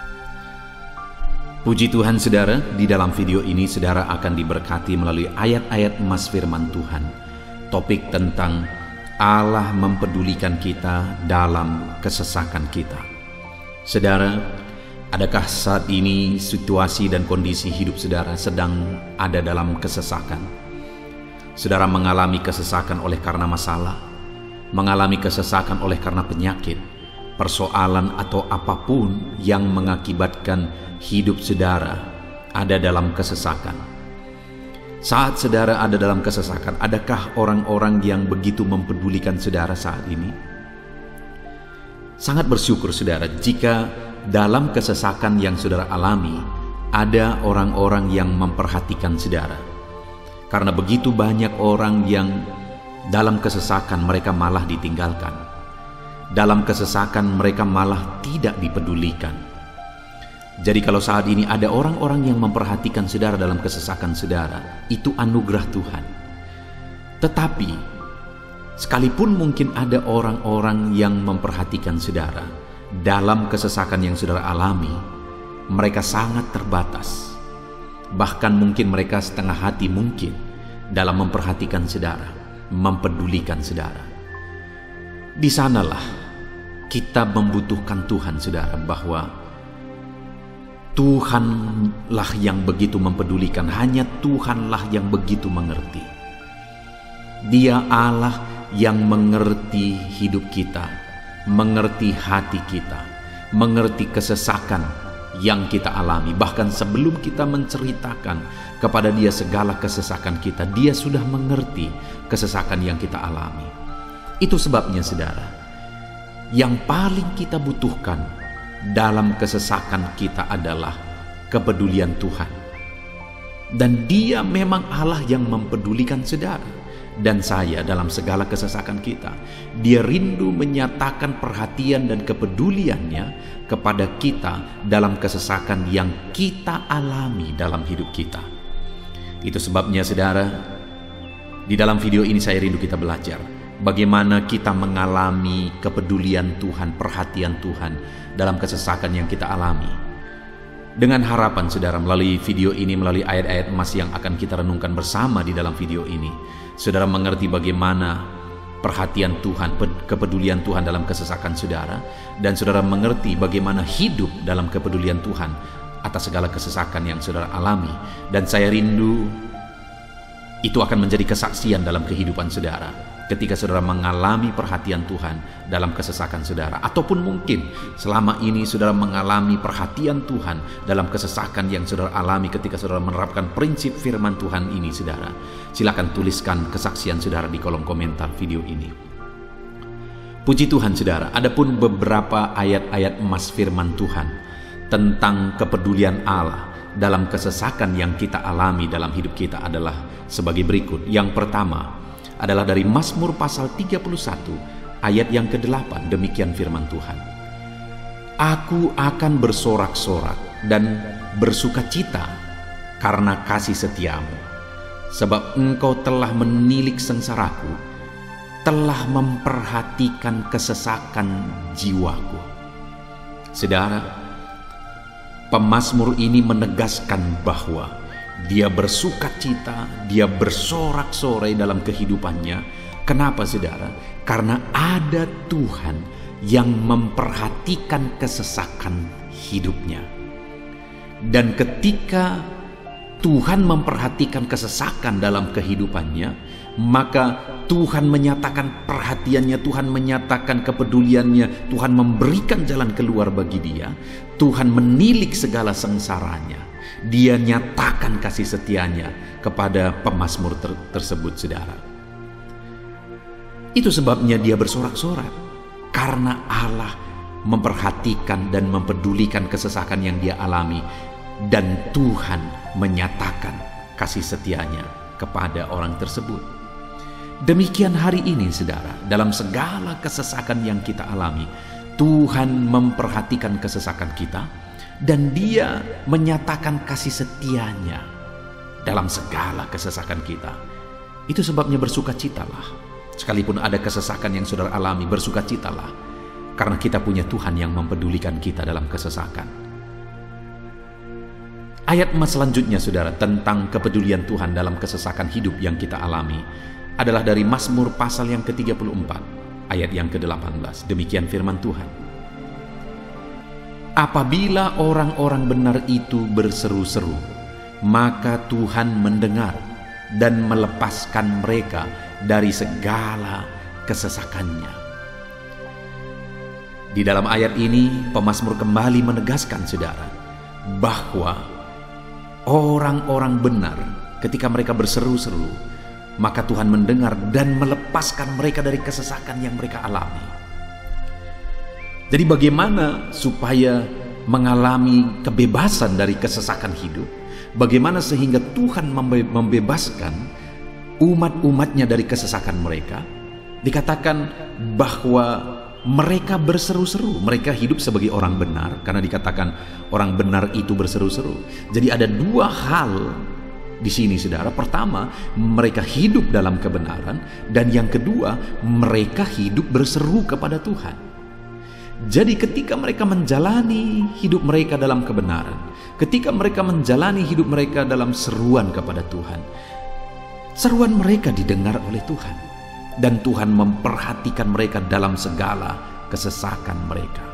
Puji Tuhan saudara, di dalam video ini saudara akan diberkati melalui ayat-ayat emas firman Tuhan. Topik tentang Allah mempedulikan kita dalam kesesakan kita. Saudara, adakah saat ini situasi dan kondisi hidup saudara sedang ada dalam kesesakan? Saudara mengalami kesesakan oleh karena masalah, mengalami kesesakan oleh karena penyakit, persoalan atau apapun yang mengakibatkan hidup saudara ada dalam kesesakan. Saat saudara ada dalam kesesakan, adakah orang-orang yang begitu mempedulikan saudara saat ini? Sangat bersyukur saudara jika dalam kesesakan yang saudara alami ada orang-orang yang memperhatikan saudara. Karena begitu banyak orang yang dalam kesesakan mereka malah ditinggalkan. Dalam kesesakan mereka malah tidak dipedulikan. Jadi kalau saat ini ada orang-orang yang memperhatikan saudara dalam kesesakan saudara, itu anugerah Tuhan. Tetapi sekalipun mungkin ada orang-orang yang memperhatikan saudara dalam kesesakan yang saudara alami, mereka sangat terbatas. Bahkan mungkin mereka setengah hati mungkin dalam memperhatikan saudara, mempedulikan saudara. Di sanalah kita membutuhkan Tuhan saudara, bahwa Tuhanlah yang begitu mempedulikan, hanya Tuhanlah yang begitu mengerti. Dia Allah yang mengerti hidup kita, mengerti hati kita, mengerti kesesakan yang kita alami. Bahkan sebelum kita menceritakan kepada Dia segala kesesakan kita, Dia sudah mengerti kesesakan yang kita alami. Itu sebabnya saudara, yang paling kita butuhkan dalam kesesakan kita adalah kepedulian Tuhan. Dan Dia memang Allah yang mempedulikan saudara dan saya dalam segala kesesakan kita. Dia rindu menyatakan perhatian dan kepeduliannya kepada kita dalam kesesakan yang kita alami dalam hidup kita. Itu sebabnya saudara, di dalam video ini saya rindu kita belajar bagaimana kita mengalami kepedulian Tuhan, perhatian Tuhan dalam kesesakan yang kita alami. Dengan harapan saudara melalui video ini, melalui ayat-ayat emas yang akan kita renungkan bersama di dalam video ini, saudara mengerti bagaimana perhatian Tuhan, kepedulian Tuhan dalam kesesakan saudara, dan saudara mengerti bagaimana hidup dalam kepedulian Tuhan atas segala kesesakan yang saudara alami. Dan saya rindu itu akan menjadi kesaksian dalam kehidupan saudara ketika saudara mengalami perhatian Tuhan dalam kesesakan saudara, ataupun mungkin selama ini saudara mengalami perhatian Tuhan dalam kesesakan yang saudara alami ketika saudara menerapkan prinsip firman Tuhan ini. Saudara, silakan tuliskan kesaksian saudara di kolom komentar video ini. Puji Tuhan saudara, adapun beberapa ayat-ayat emas firman Tuhan tentang kepedulian Allah dalam kesesakan yang kita alami dalam hidup kita adalah sebagai berikut. Yang pertama adalah dari Mazmur pasal 31 ayat yang ke-8. Demikian firman Tuhan. Aku akan bersorak-sorak dan bersukacita karena kasih setiamu, sebab engkau telah menilik sengsaraku, telah memperhatikan kesesakan jiwaku. Saudara, pemazmur ini menegaskan bahwa dia bersukacita, dia bersorak-sorai dalam kehidupannya. Kenapa saudara? Karena ada Tuhan yang memperhatikan kesesakan hidupnya. Dan ketika Tuhan memperhatikan kesesakan dalam kehidupannya, maka Tuhan menyatakan perhatiannya, Tuhan menyatakan kepeduliannya, Tuhan memberikan jalan keluar bagi dia, Tuhan menilik segala sengsaranya. Dia nyatakan kasih setianya kepada pemazmur tersebut saudara. Itu sebabnya dia bersorak-sorak, karena Allah memperhatikan dan mempedulikan kesesakan yang dia alami, dan Tuhan menyatakan kasih setianya kepada orang tersebut. Demikian hari ini saudara, dalam segala kesesakan yang kita alami, Tuhan memperhatikan kesesakan kita, dan Dia menyatakan kasih setianya dalam segala kesesakan kita. Itu sebabnya bersukacitalah. Sekalipun ada kesesakan yang saudara alami, bersukacitalah, karena kita punya Tuhan yang mempedulikan kita dalam kesesakan. Ayat emas selanjutnya saudara tentang kepedulian Tuhan dalam kesesakan hidup yang kita alami adalah dari Mazmur pasal yang ke-34 ayat yang ke-18. Demikian firman Tuhan. Apabila orang-orang benar itu berseru-seru, maka Tuhan mendengar dan melepaskan mereka dari segala kesesakannya. Di dalam ayat ini, pemazmur kembali menegaskan saudara, bahwa orang-orang benar ketika mereka berseru-seru, maka Tuhan mendengar dan melepaskan mereka dari kesesakan yang mereka alami. Jadi bagaimana supaya mengalami kebebasan dari kesesakan hidup? Bagaimana sehingga Tuhan membebaskan umat-umatnya dari kesesakan mereka? Dikatakan bahwa mereka berseru-seru, mereka hidup sebagai orang benar, karena dikatakan orang benar itu berseru-seru. Jadi ada dua hal di sini saudara. Pertama, mereka hidup dalam kebenaran, dan yang kedua, mereka hidup berseru kepada Tuhan. Jadi ketika mereka menjalani hidup mereka dalam kebenaran, ketika mereka menjalani hidup mereka dalam seruan kepada Tuhan, seruan mereka didengar oleh Tuhan, dan Tuhan memperhatikan mereka dalam segala kesesakan mereka.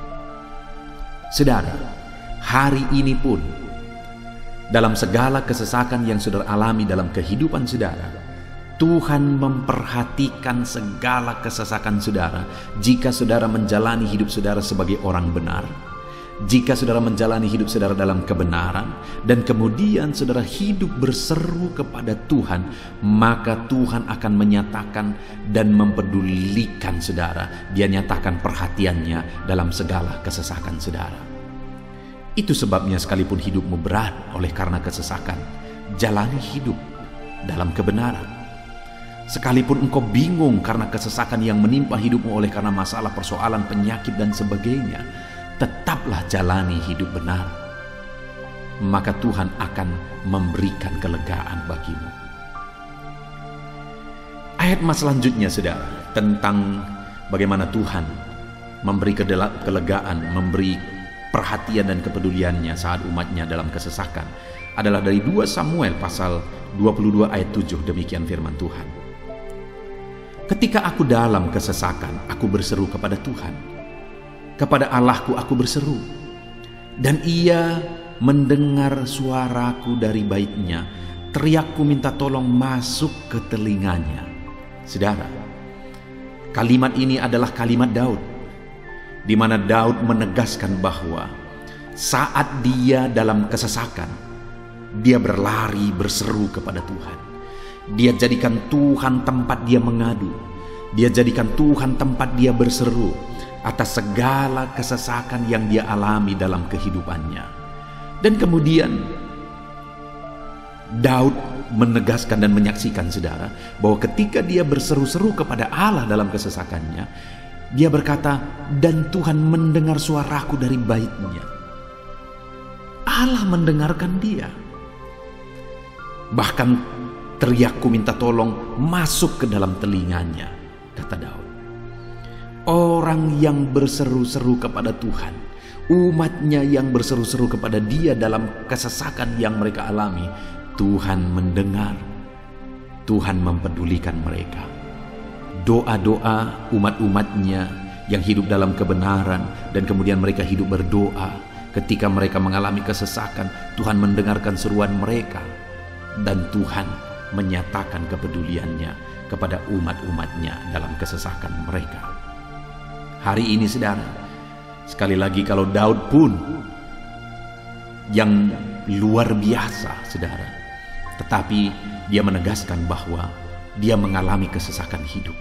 Saudara, hari ini pun dalam segala kesesakan yang saudara alami dalam kehidupan saudara, Tuhan memperhatikan segala kesesakan saudara. Jika saudara menjalani hidup saudara sebagai orang benar, jika saudara menjalani hidup saudara dalam kebenaran, dan kemudian saudara hidup berseru kepada Tuhan, maka Tuhan akan menyatakan dan mempedulikan saudara. Dia nyatakan perhatiannya dalam segala kesesakan saudara. Itu sebabnya sekalipun hidupmu berat oleh karena kesesakan, jalani hidup dalam kebenaran. Sekalipun engkau bingung karena kesesakan yang menimpa hidupmu oleh karena masalah, persoalan, penyakit dan sebagainya, tetaplah jalani hidup benar. Maka Tuhan akan memberikan kelegaan bagimu. Ayat selanjutnya saudara, tentang bagaimana Tuhan memberi kelegaan, memberi perhatian dan kepeduliannya saat umatnya dalam kesesakan, adalah dari 2 Samuel pasal 22 ayat 7. Demikian firman Tuhan. Ketika aku dalam kesesakan, aku berseru kepada Tuhan. Kepada Allahku aku berseru, dan Ia mendengar suaraku dari baitnya. Teriakku minta tolong masuk ke telinganya. Saudara, kalimat ini adalah kalimat Daud, di mana Daud menegaskan bahwa saat dia dalam kesesakan, dia berlari berseru kepada Tuhan. Dia jadikan Tuhan tempat dia mengadu. Dia jadikan Tuhan tempat dia berseru atas segala kesesakan yang dia alami dalam kehidupannya. Dan kemudian Daud menegaskan dan menyaksikan saudara, bahwa ketika dia berseru-seru kepada Allah dalam kesesakannya, dia berkata, dan Tuhan mendengar suaraku dari baitnya. Allah mendengarkan dia. Bahkan teriakku minta tolong masuk ke dalam telinganya, kata Daud. Orang yang berseru-seru kepada Tuhan, umatnya yang berseru-seru kepada dia dalam kesesakan yang mereka alami, Tuhan mendengar, Tuhan mempedulikan mereka. Doa-doa umat-umatnya yang hidup dalam kebenaran, dan kemudian mereka hidup berdoa ketika mereka mengalami kesesakan, Tuhan mendengarkan seruan mereka, dan Tuhan menyatakan kepeduliannya kepada umat-umatnya dalam kesesakan mereka. Hari ini saudara, sekali lagi kalau Daud pun yang luar biasa saudara, tetapi dia menegaskan bahwa dia mengalami kesesakan hidup.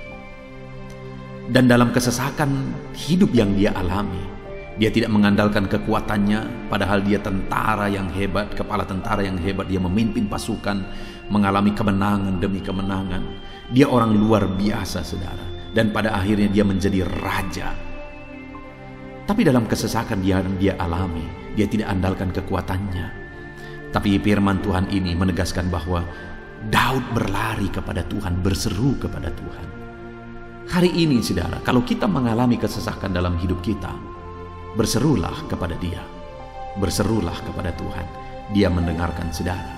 Dan dalam kesesakan hidup yang dia alami, dia tidak mengandalkan kekuatannya, padahal dia tentara yang hebat, kepala tentara yang hebat. Dia memimpin pasukan, mengalami kemenangan demi kemenangan. Dia orang luar biasa saudara, dan pada akhirnya dia menjadi raja. Tapi dalam kesesakan yang dia alami, dia tidak andalkan kekuatannya. Tapi firman Tuhan ini menegaskan bahwa Daud berlari kepada Tuhan, berseru kepada Tuhan. Hari ini saudara, kalau kita mengalami kesesakan dalam hidup kita, berserulah kepada Dia, berserulah kepada Tuhan. Dia mendengarkan saudara.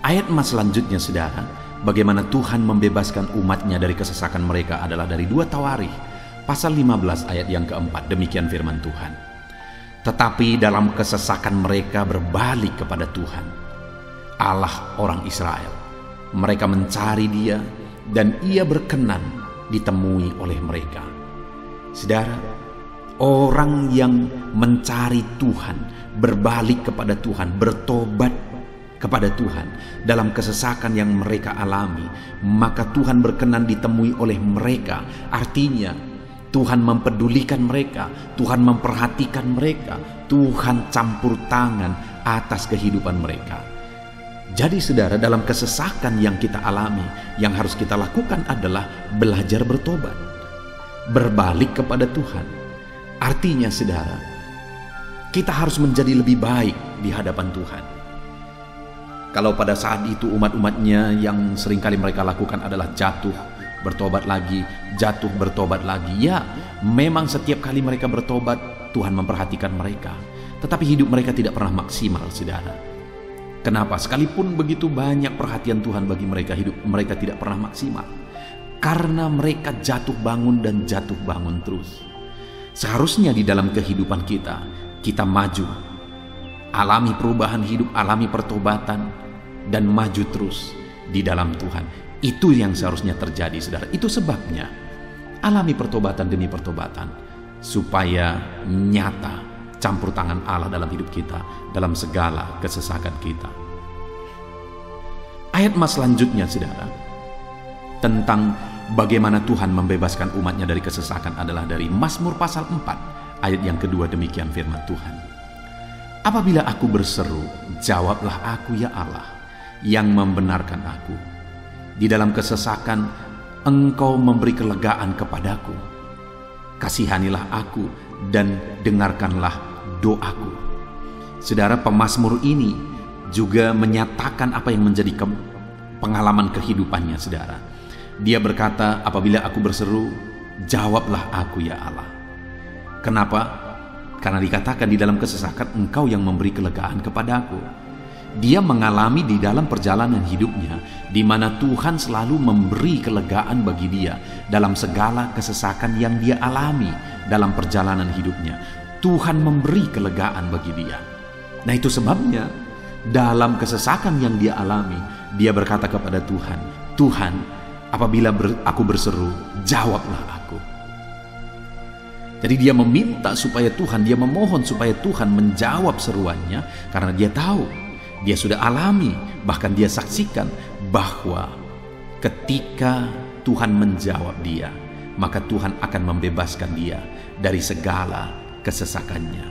Ayat selanjutnya saudara, bagaimana Tuhan membebaskan umatnya dari kesesakan mereka adalah dari 2 Tawarikh pasal 15 ayat yang keempat. Demikian firman Tuhan. Tetapi dalam kesesakan mereka berbalik kepada Tuhan, Allah orang Israel. Mereka mencari Dia, dan Ia berkenan ditemui oleh mereka. Saudara, Orang yang mencari Tuhan, berbalik kepada Tuhan, bertobat kepada Tuhan dalam kesesakan yang mereka alami, maka Tuhan berkenan ditemui oleh mereka. Artinya Tuhan mempedulikan mereka, Tuhan memperhatikan mereka, Tuhan campur tangan atas kehidupan mereka. Jadi saudara, dalam kesesakan yang kita alami, yang harus kita lakukan adalah belajar bertobat, berbalik kepada Tuhan. Artinya saudara, kita harus menjadi lebih baik di hadapan Tuhan. Kalau pada saat itu umat-umatnya yang seringkali mereka lakukan adalah jatuh, bertobat lagi, jatuh, bertobat lagi. Ya, memang setiap kali mereka bertobat, Tuhan memperhatikan mereka. Tetapi hidup mereka tidak pernah maksimal, saudara. Kenapa? Sekalipun begitu banyak perhatian Tuhan bagi mereka, hidup mereka tidak pernah maksimal. Karena mereka jatuh bangun dan jatuh bangun terus. Seharusnya di dalam kehidupan kita maju, alami perubahan hidup, alami pertobatan, dan maju terus di dalam Tuhan. Itu yang seharusnya terjadi, saudara. Itu sebabnya alami pertobatan demi pertobatan, supaya nyata campur tangan Allah dalam hidup kita, dalam segala kesesakan kita. Ayat mas selanjutnya, saudara, tentang bagaimana Tuhan membebaskan umatnya dari kesesakan adalah dari Mazmur pasal 4 ayat yang kedua. Demikian firman Tuhan. Apabila aku berseru, jawablah aku ya Allah, yang membenarkan aku. Di dalam kesesakan Engkau memberi kelegaan kepadaku. Kasihanilah aku dan dengarkanlah doaku. Saudara, pemazmur ini juga menyatakan apa yang menjadi pengalaman kehidupannya, saudara. Dia berkata, apabila aku berseru, jawablah aku ya Allah. Kenapa? Karena dikatakan di dalam kesesakan Engkau yang memberi kelegaan kepadaku. Dia mengalami di dalam perjalanan hidupnya, di mana Tuhan selalu memberi kelegaan bagi dia dalam segala kesesakan yang dia alami dalam perjalanan hidupnya. Tuhan memberi kelegaan bagi dia. Nah, itu sebabnya dalam kesesakan yang dia alami, dia berkata kepada Tuhan, Tuhan, apabila aku berseru, jawablah aku. Jadi dia meminta supaya Tuhan, dia memohon supaya Tuhan menjawab seruannya, karena dia tahu, dia sudah alami, bahkan dia saksikan bahwa ketika Tuhan menjawab dia, maka Tuhan akan membebaskan dia dari segala kesesakannya.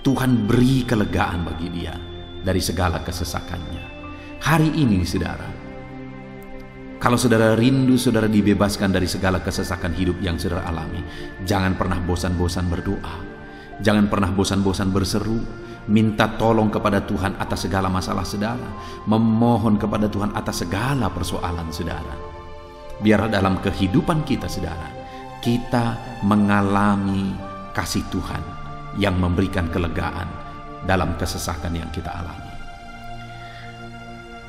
Tuhan beri kelegaan bagi dia dari segala kesesakannya. Hari ini, saudara, kalau saudara rindu saudara dibebaskan dari segala kesesakan hidup yang saudara alami, jangan pernah bosan-bosan berdoa. Jangan pernah bosan-bosan berseru, minta tolong kepada Tuhan atas segala masalah saudara, memohon kepada Tuhan atas segala persoalan saudara. Biar dalam kehidupan kita, saudara, kita mengalami kasih Tuhan yang memberikan kelegaan dalam kesesakan yang kita alami.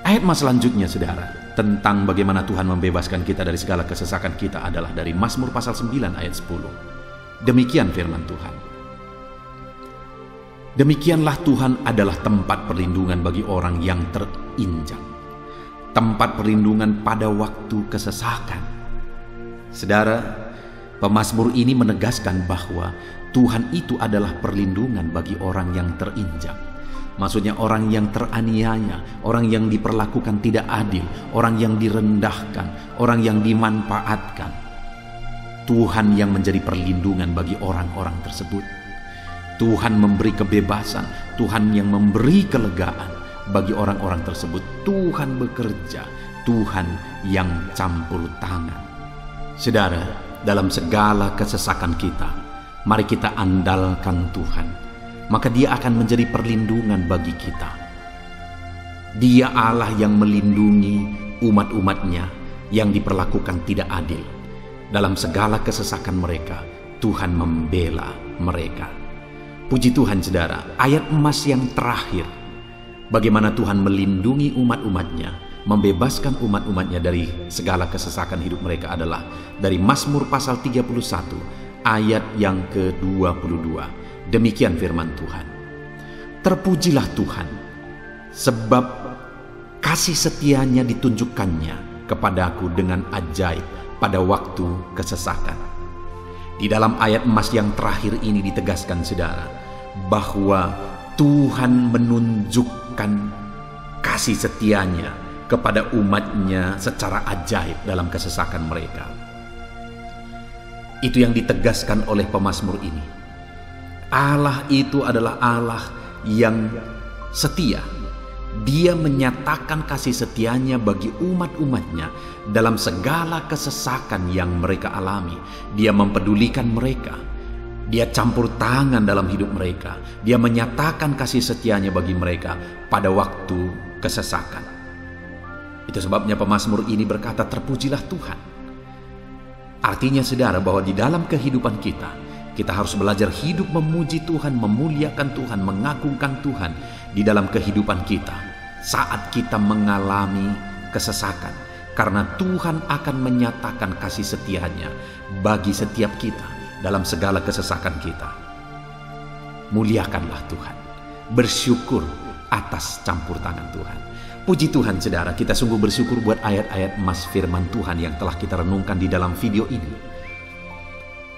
Ayat mas selanjutnya, saudara, tentang bagaimana Tuhan membebaskan kita dari segala kesesakan kita adalah dari Mazmur pasal 9 ayat 10. Demikian firman Tuhan. Demikianlah Tuhan adalah tempat perlindungan bagi orang yang terinjak, tempat perlindungan pada waktu kesesakan. Saudara, pemazmur ini menegaskan bahwa Tuhan itu adalah perlindungan bagi orang yang terinjak. Maksudnya orang yang teraniaya, orang yang diperlakukan tidak adil, orang yang direndahkan, orang yang dimanfaatkan. Tuhan yang menjadi perlindungan bagi orang-orang tersebut. Tuhan memberi kebebasan, Tuhan yang memberi kelegaan bagi orang-orang tersebut. Tuhan bekerja, Tuhan yang campur tangan. Saudara, dalam segala kesesakan kita, mari kita andalkan Tuhan, maka Dia akan menjadi perlindungan bagi kita. Dia Allah yang melindungi umat-umatnya yang diperlakukan tidak adil. Dalam segala kesesakan mereka, Tuhan membela mereka. Puji Tuhan, saudara, ayat emas yang terakhir, bagaimana Tuhan melindungi umat-umatnya, membebaskan umat-umatnya dari segala kesesakan hidup mereka adalah dari Mazmur pasal 31 ayat yang ke-22. Demikian firman Tuhan. Terpujilah Tuhan, sebab kasih setianya ditunjukkannya kepadaku dengan ajaib pada waktu kesesakan. Di dalam ayat emas yang terakhir ini ditegaskan saudara, bahwa Tuhan menunjukkan kasih setianya kepada umatnya secara ajaib dalam kesesakan mereka. Itu yang ditegaskan oleh pemazmur ini. Allah itu adalah Allah yang setia. Dia menyatakan kasih setianya bagi umat-umatnya dalam segala kesesakan yang mereka alami. Dia mempedulikan mereka. Dia campur tangan dalam hidup mereka. Dia menyatakan kasih setianya bagi mereka pada waktu kesesakan. Itu sebabnya pemazmur ini berkata, terpujilah Tuhan. Artinya saudara, bahwa di dalam kehidupan kita harus belajar hidup memuji Tuhan, memuliakan Tuhan, mengagungkan Tuhan di dalam kehidupan kita saat kita mengalami kesesakan. Karena Tuhan akan menyatakan kasih setianya bagi setiap kita dalam segala kesesakan kita. Muliakanlah Tuhan, bersyukur atas campur tangan Tuhan. Puji Tuhan saudara, kita sungguh bersyukur buat ayat-ayat emas firman Tuhan yang telah kita renungkan di dalam video ini,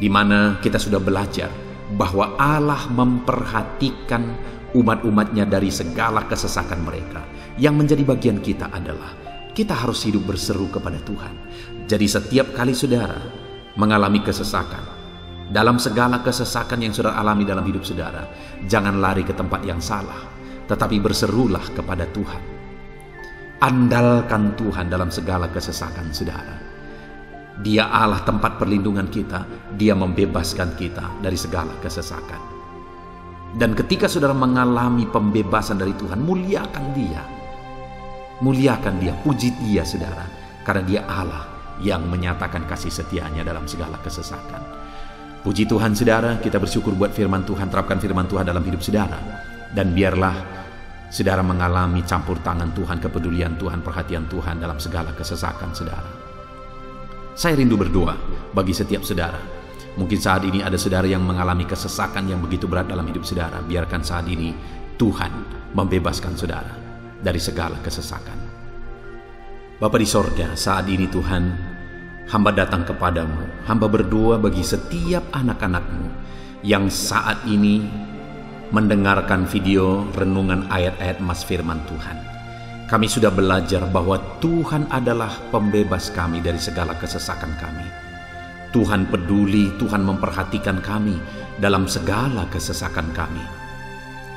di mana kita sudah belajar bahwa Allah memperhatikan umat-umatnya dari segala kesesakan mereka. Yang menjadi bagian kita adalah kita harus hidup berseru kepada Tuhan. Jadi setiap kali saudara mengalami kesesakan, dalam segala kesesakan yang saudara alami dalam hidup saudara, jangan lari ke tempat yang salah, tetapi berserulah kepada Tuhan. Andalkan Tuhan dalam segala kesesakan saudara. Dia Allah tempat perlindungan kita. Dia membebaskan kita dari segala kesesakan. Dan ketika saudara mengalami pembebasan dari Tuhan, muliakan Dia. Muliakan Dia, puji Dia saudara. Karena Dia Allah yang menyatakan kasih setianya dalam segala kesesakan. Puji Tuhan saudara, kita bersyukur buat firman Tuhan. Terapkan firman Tuhan dalam hidup saudara. Dan biarlah saudara mengalami campur tangan Tuhan, kepedulian Tuhan, perhatian Tuhan dalam segala kesesakan saudara. Saya rindu berdoa bagi setiap saudara. Mungkin saat ini ada saudara yang mengalami kesesakan yang begitu berat dalam hidup saudara. Biarkan saat ini Tuhan membebaskan saudara dari segala kesesakan. Bapa di sorga, saat ini Tuhan, hamba datang kepadamu. Hamba berdoa bagi setiap anak-anak-Mu yang saat ini mendengarkan video renungan ayat-ayat emas firman Tuhan. Kami sudah belajar bahwa Tuhan adalah pembebas kami dari segala kesesakan kami. Tuhan peduli, Tuhan memperhatikan kami dalam segala kesesakan kami.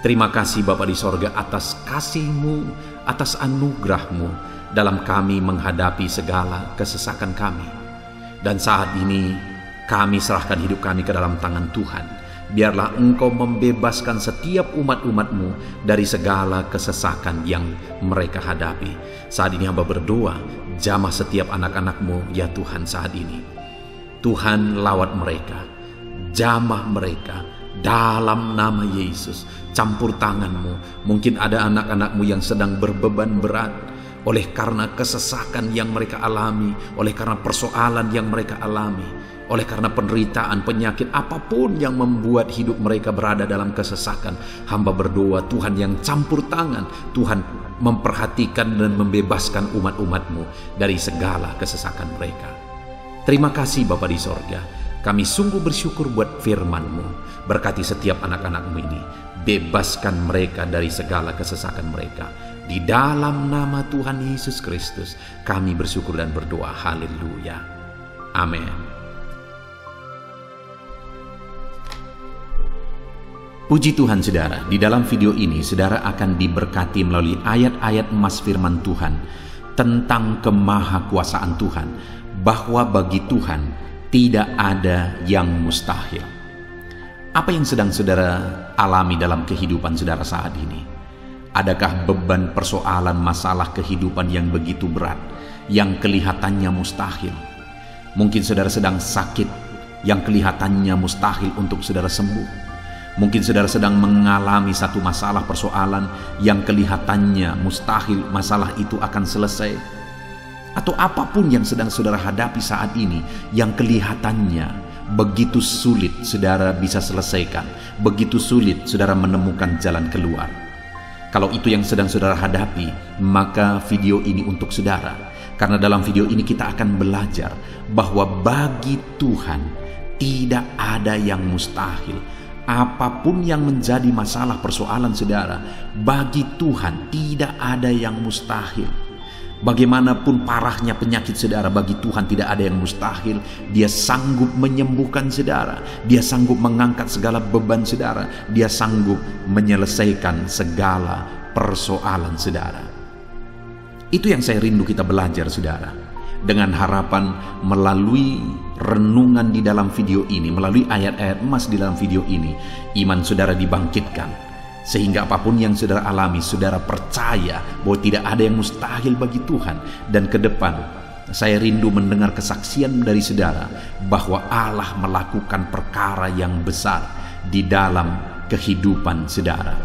Terima kasih Bapa di sorga atas kasih-Mu, atas anugerah-Mu dalam kami menghadapi segala kesesakan kami. Dan saat ini kami serahkan hidup kami ke dalam tangan Tuhan. Biarlah Engkau membebaskan setiap umat-umat-Mu dari segala kesesakan yang mereka hadapi. Saat ini hamba berdoa, jamah setiap anak-anak-Mu ya Tuhan saat ini. Tuhan lawat mereka, jamah mereka dalam nama Yesus. Campur tangan-Mu. Mungkin ada anak-anak-Mu yang sedang berbeban berat oleh karena kesesakan yang mereka alami, oleh karena persoalan yang mereka alami, oleh karena penderitaan, penyakit, apapun yang membuat hidup mereka berada dalam kesesakan. Hamba berdoa Tuhan yang campur tangan, Tuhan memperhatikan dan membebaskan umat-umat-Mu dari segala kesesakan mereka. Terima kasih Bapa di sorga. Kami sungguh bersyukur buat firman-Mu. Berkati setiap anak-anak-Mu ini. Bebaskan mereka dari segala kesesakan mereka. Di dalam nama Tuhan Yesus Kristus kami bersyukur dan berdoa. Haleluya. Amin. Puji Tuhan saudara, di dalam video ini saudara akan diberkati melalui ayat-ayat emas firman Tuhan tentang kemahakuasaan Tuhan, bahwa bagi Tuhan tidak ada yang mustahil. Apa yang sedang saudara alami dalam kehidupan saudara saat ini? Adakah beban, persoalan, masalah kehidupan yang begitu berat, yang kelihatannya mustahil? Mungkin saudara sedang sakit, yang kelihatannya mustahil untuk saudara sembuh. Mungkin saudara sedang mengalami satu masalah, persoalan yang kelihatannya mustahil masalah itu akan selesai. Atau apapun yang sedang saudara hadapi saat ini yang kelihatannya begitu sulit saudara bisa selesaikan, begitu sulit saudara menemukan jalan keluar. Kalau itu yang sedang saudara hadapi, maka video ini untuk saudara. Karena dalam video ini kita akan belajar bahwa bagi Tuhan Tidak ada yang mustahil. Apapun yang menjadi masalah persoalan saudara, bagi Tuhan tidak ada yang mustahil. Bagaimanapun parahnya penyakit saudara, bagi Tuhan tidak ada yang mustahil. Dia sanggup menyembuhkan saudara. Dia sanggup mengangkat segala beban saudara. Dia sanggup menyelesaikan segala persoalan saudara. Itu yang saya rindu kita belajar saudara. Dengan harapan melalui renungan di dalam video ini, melalui ayat-ayat emas di dalam video ini, iman saudara dibangkitkan. Sehingga apapun yang saudara alami, saudara percaya bahwa tidak ada yang mustahil bagi Tuhan. Dan ke depan, saya rindu mendengar kesaksian dari saudara bahwa Allah melakukan perkara yang besar di dalam kehidupan saudara.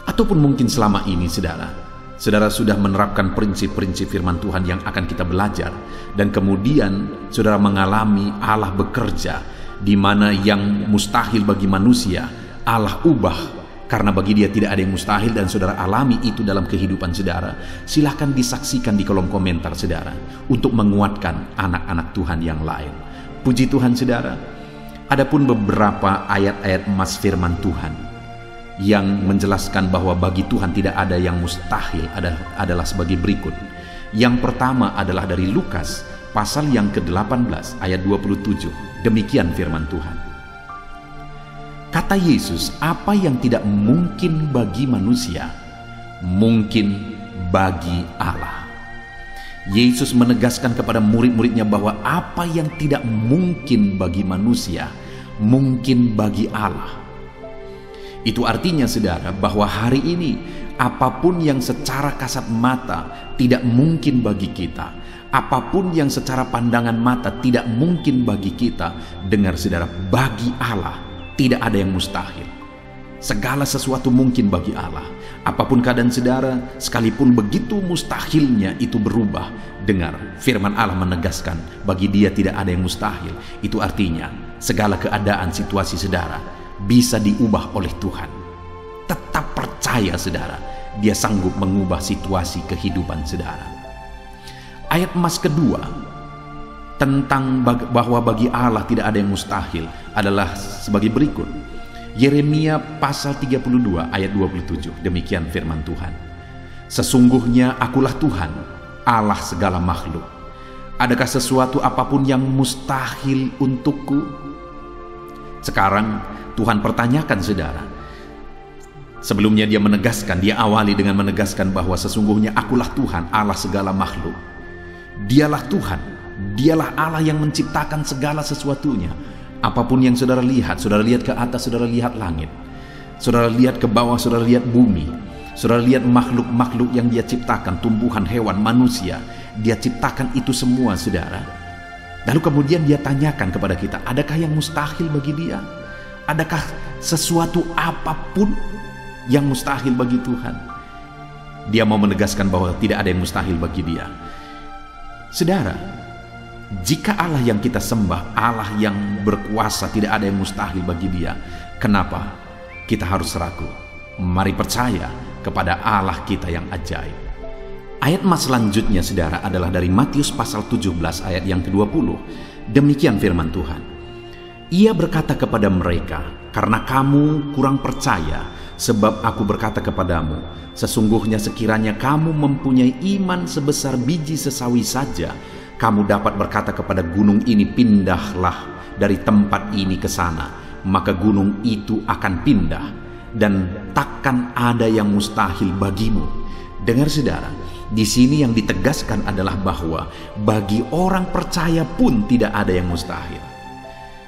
Ataupun mungkin selama ini saudara sudah menerapkan prinsip-prinsip firman Tuhan yang akan kita belajar. Dan kemudian saudara mengalami Allah bekerja, di mana yang mustahil bagi manusia, Allah ubah. Karena bagi Dia tidak ada yang mustahil, dan saudara alami itu dalam kehidupan saudara. Silahkan disaksikan di kolom komentar saudara, untuk menguatkan anak-anak Tuhan yang lain. Puji Tuhan saudara. Adapun beberapa ayat-ayat emas firman Tuhan yang menjelaskan bahwa bagi Tuhan tidak ada yang mustahil adalah sebagai berikut. Yang pertama adalah dari Lukas pasal yang ke-18 ayat 27. Demikian firman Tuhan. Kata Yesus, apa yang tidak mungkin bagi manusia, mungkin bagi Allah. Yesus menegaskan kepada murid-muridnya bahwa apa yang tidak mungkin bagi manusia, mungkin bagi Allah. Itu artinya saudara, bahwa hari ini apapun yang secara kasat mata tidak mungkin bagi kita, apapun yang secara pandangan mata tidak mungkin bagi kita, dengar saudara, bagi Allah tidak ada yang mustahil. Segala sesuatu mungkin bagi Allah. Apapun keadaan saudara, sekalipun begitu mustahilnya itu berubah. Dengar, firman Allah menegaskan, bagi Dia tidak ada yang mustahil. Itu artinya, segala keadaan situasi saudara bisa diubah oleh Tuhan. Tetap percaya saudara, Dia sanggup mengubah situasi kehidupan saudara. Ayat emas kedua tentang bahwa bagi Allah tidak ada yang mustahil adalah sebagai berikut. Yeremia pasal 32 ayat 27. Demikian firman Tuhan. Sesungguhnya akulah Tuhan, Allah segala makhluk. Adakah sesuatu apapun yang mustahil untukku? Sekarang Tuhan pertanyakan saudara. Sebelumnya dia menegaskan, dia awali dengan menegaskan bahwa sesungguhnya akulah Tuhan, Allah segala makhluk. Dialah Tuhan, Dialah Allah yang menciptakan segala sesuatunya. Apapun yang saudara lihat ke atas, saudara lihat langit, saudara lihat ke bawah, saudara lihat bumi, saudara lihat makhluk-makhluk yang Dia ciptakan, tumbuhan, hewan, manusia, Dia ciptakan itu semua saudara. Lalu kemudian Dia tanyakan kepada kita, adakah yang mustahil bagi Dia? Adakah sesuatu apapun yang mustahil bagi Tuhan? Dia mau menegaskan bahwa tidak ada yang mustahil bagi Dia. Saudara, jika Allah yang kita sembah, Allah yang berkuasa, tidak ada yang mustahil bagi Dia, kenapa kita harus ragu? Mari percaya kepada Allah kita yang ajaib. Ayat emas selanjutnya saudara adalah dari Matius pasal 17 ayat yang ke-20. Demikian firman Tuhan. Ia berkata kepada mereka, karena kamu kurang percaya, sebab aku berkata kepadamu, sesungguhnya sekiranya kamu mempunyai iman sebesar biji sesawi saja, kamu dapat berkata kepada gunung ini, pindahlah dari tempat ini ke sana, maka gunung itu akan pindah, dan takkan ada yang mustahil bagimu. Dengar saudara, di sini yang ditegaskan adalah bahwa bagi orang percaya pun tidak ada yang mustahil.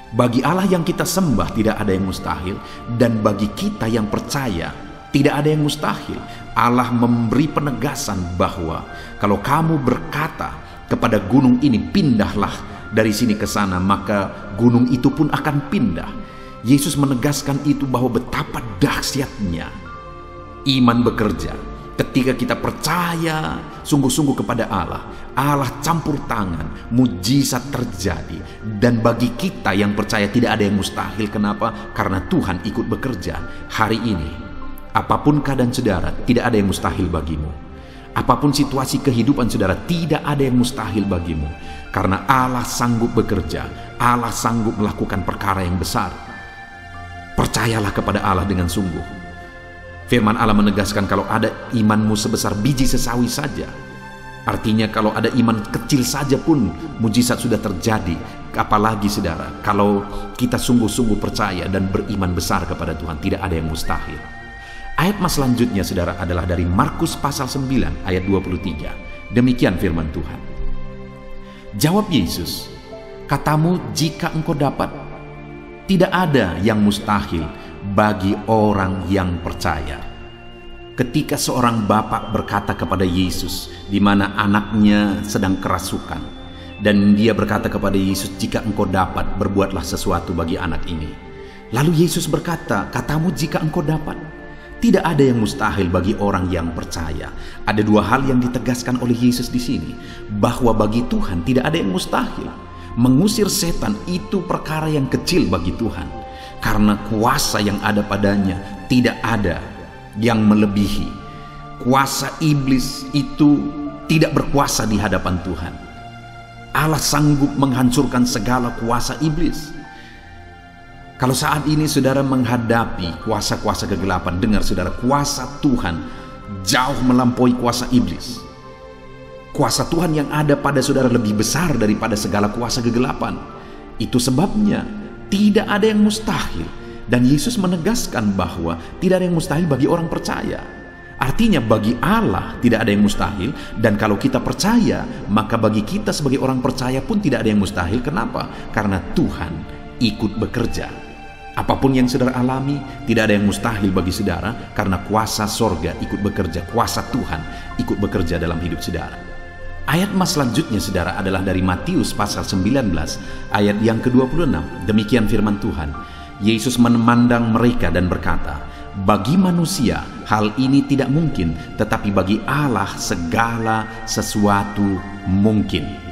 Bagi Allah yang kita sembah tidak ada yang mustahil, dan bagi kita yang percaya tidak ada yang mustahil. Allah memberi penegasan bahwa kalau kamu berkata kepada gunung ini, pindahlah dari sini ke sana, maka gunung itu pun akan pindah. Yesus menegaskan itu bahwa betapa dahsyatnya iman bekerja. Ketika kita percaya sungguh-sungguh kepada Allah, Allah campur tangan, mujizat terjadi. Dan bagi kita yang percaya tidak ada yang mustahil. Kenapa? Karena Tuhan ikut bekerja. Hari ini, apapun keadaan saudara, tidak ada yang mustahil bagimu. Apapun situasi kehidupan saudara, tidak ada yang mustahil bagimu. Karena Allah sanggup bekerja, Allah sanggup melakukan perkara yang besar. Percayalah kepada Allah dengan sungguh. Firman Allah menegaskan kalau ada imanmu sebesar biji sesawi saja, artinya kalau ada iman kecil saja pun mujizat sudah terjadi. Apalagi saudara, kalau kita sungguh-sungguh percaya dan beriman besar kepada Tuhan, tidak ada yang mustahil. Ayat selanjutnya saudara adalah dari Markus pasal 9 ayat 23. Demikian firman Tuhan. Jawab Yesus, katamu jika engkau dapat. Tidak ada yang mustahil bagi orang yang percaya. Ketika seorang bapak berkata kepada Yesus, di mana anaknya sedang kerasukan, dan dia berkata kepada Yesus, jika engkau dapat, berbuatlah sesuatu bagi anak ini. Lalu Yesus berkata, katamu jika engkau dapat. Tidak ada yang mustahil bagi orang yang percaya. Ada dua hal yang ditegaskan oleh Yesus di sini, bahwa bagi Tuhan tidak ada yang mustahil. Mengusir setan itu perkara yang kecil bagi Tuhan, karena kuasa yang ada padanya tidak ada yang melebihi. Kuasa iblis itu tidak berkuasa di hadapan Tuhan. Allah sanggup menghancurkan segala kuasa iblis. Kalau saat ini saudara menghadapi kuasa-kuasa kegelapan, dengar saudara, kuasa Tuhan jauh melampaui kuasa iblis. Kuasa Tuhan yang ada pada saudara lebih besar daripada segala kuasa kegelapan. Itu sebabnya tidak ada yang mustahil. Dan Yesus menegaskan bahwa tidak ada yang mustahil bagi orang percaya. Artinya bagi Allah tidak ada yang mustahil. Dan kalau kita percaya, maka bagi kita sebagai orang percaya pun tidak ada yang mustahil. Kenapa? Karena Tuhan ikut bekerja. Apapun yang saudara alami, tidak ada yang mustahil bagi saudara, karena kuasa sorga ikut bekerja, kuasa Tuhan ikut bekerja dalam hidup saudara. Ayat selanjutnya saudara adalah dari Matius pasal 19 ayat yang ke-26. Demikian firman Tuhan. Yesus memandang mereka dan berkata, bagi manusia hal ini tidak mungkin, tetapi bagi Allah segala sesuatu mungkin.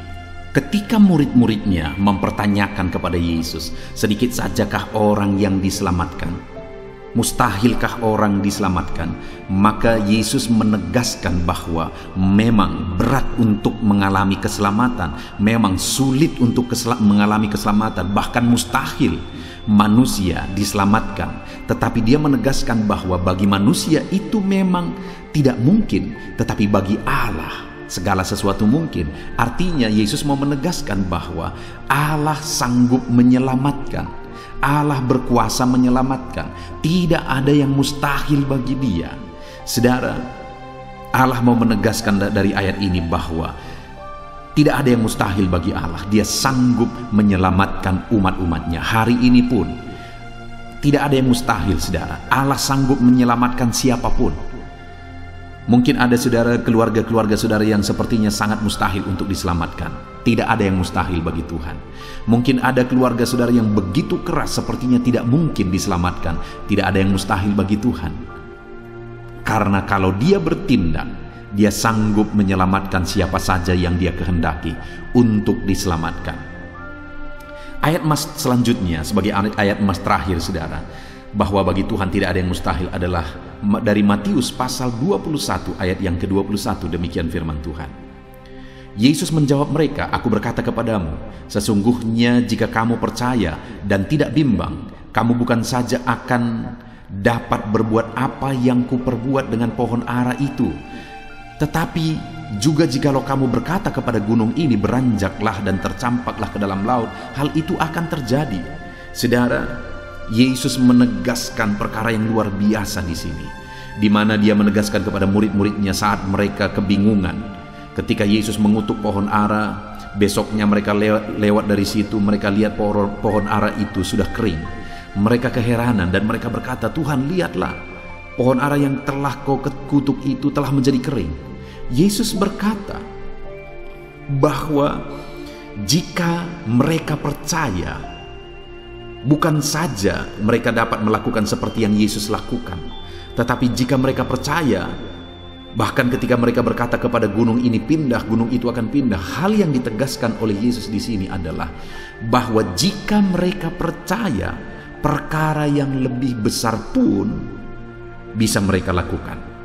Ketika murid-muridnya mempertanyakan kepada Yesus, sedikit sajakah orang yang diselamatkan? Mustahilkah orang diselamatkan? Maka Yesus menegaskan bahwa memang berat untuk mengalami keselamatan, memang sulit untuk mengalami keselamatan, bahkan mustahil manusia diselamatkan. Tetapi dia menegaskan bahwa bagi manusia itu memang tidak mungkin, tetapi bagi Allah segala sesuatu mungkin. Artinya Yesus mau menegaskan bahwa Allah sanggup menyelamatkan. Allah berkuasa menyelamatkan. Tidak ada yang mustahil bagi Dia. Saudara, Allah mau menegaskan dari ayat ini bahwa tidak ada yang mustahil bagi Allah. Dia sanggup menyelamatkan umat-umatnya. Hari ini pun tidak ada yang mustahil, saudara. Allah sanggup menyelamatkan siapapun. Mungkin ada saudara, keluarga-keluarga saudara yang sepertinya sangat mustahil untuk diselamatkan. Tidak ada yang mustahil bagi Tuhan. Mungkin ada keluarga saudara yang begitu keras sepertinya tidak mungkin diselamatkan. Tidak ada yang mustahil bagi Tuhan. Karena kalau Dia bertindak, Dia sanggup menyelamatkan siapa saja yang Dia kehendaki untuk diselamatkan. Ayat selanjutnya sebagai ayat terakhir saudara, bahwa bagi Tuhan tidak ada yang mustahil adalah dari Matius pasal 21 ayat yang ke-21. Demikian firman Tuhan. Yesus menjawab mereka, aku berkata kepadamu, sesungguhnya jika kamu percaya dan tidak bimbang, kamu bukan saja akan dapat berbuat apa yang kuperbuat dengan pohon ara itu, tetapi juga jikalau kamu berkata kepada gunung ini, beranjaklah dan tercampaklah ke dalam laut, hal itu akan terjadi. Saudara, Yesus menegaskan perkara yang luar biasa di sini, di mana Dia menegaskan kepada murid-muridnya saat mereka kebingungan. Ketika Yesus mengutuk pohon ara, besoknya mereka lewat dari situ, mereka lihat pohon ara itu sudah kering. Mereka keheranan dan mereka berkata, Tuhan, lihatlah, pohon ara yang telah kau kutuk itu telah menjadi kering. Yesus berkata bahwa jika mereka percaya, bukan saja mereka dapat melakukan seperti yang Yesus lakukan, tetapi jika mereka percaya, bahkan ketika mereka berkata kepada gunung ini pindah, gunung itu akan pindah. Hal yang ditegaskan oleh Yesus di sini adalah bahwa jika mereka percaya, perkara yang lebih besar pun bisa mereka lakukan.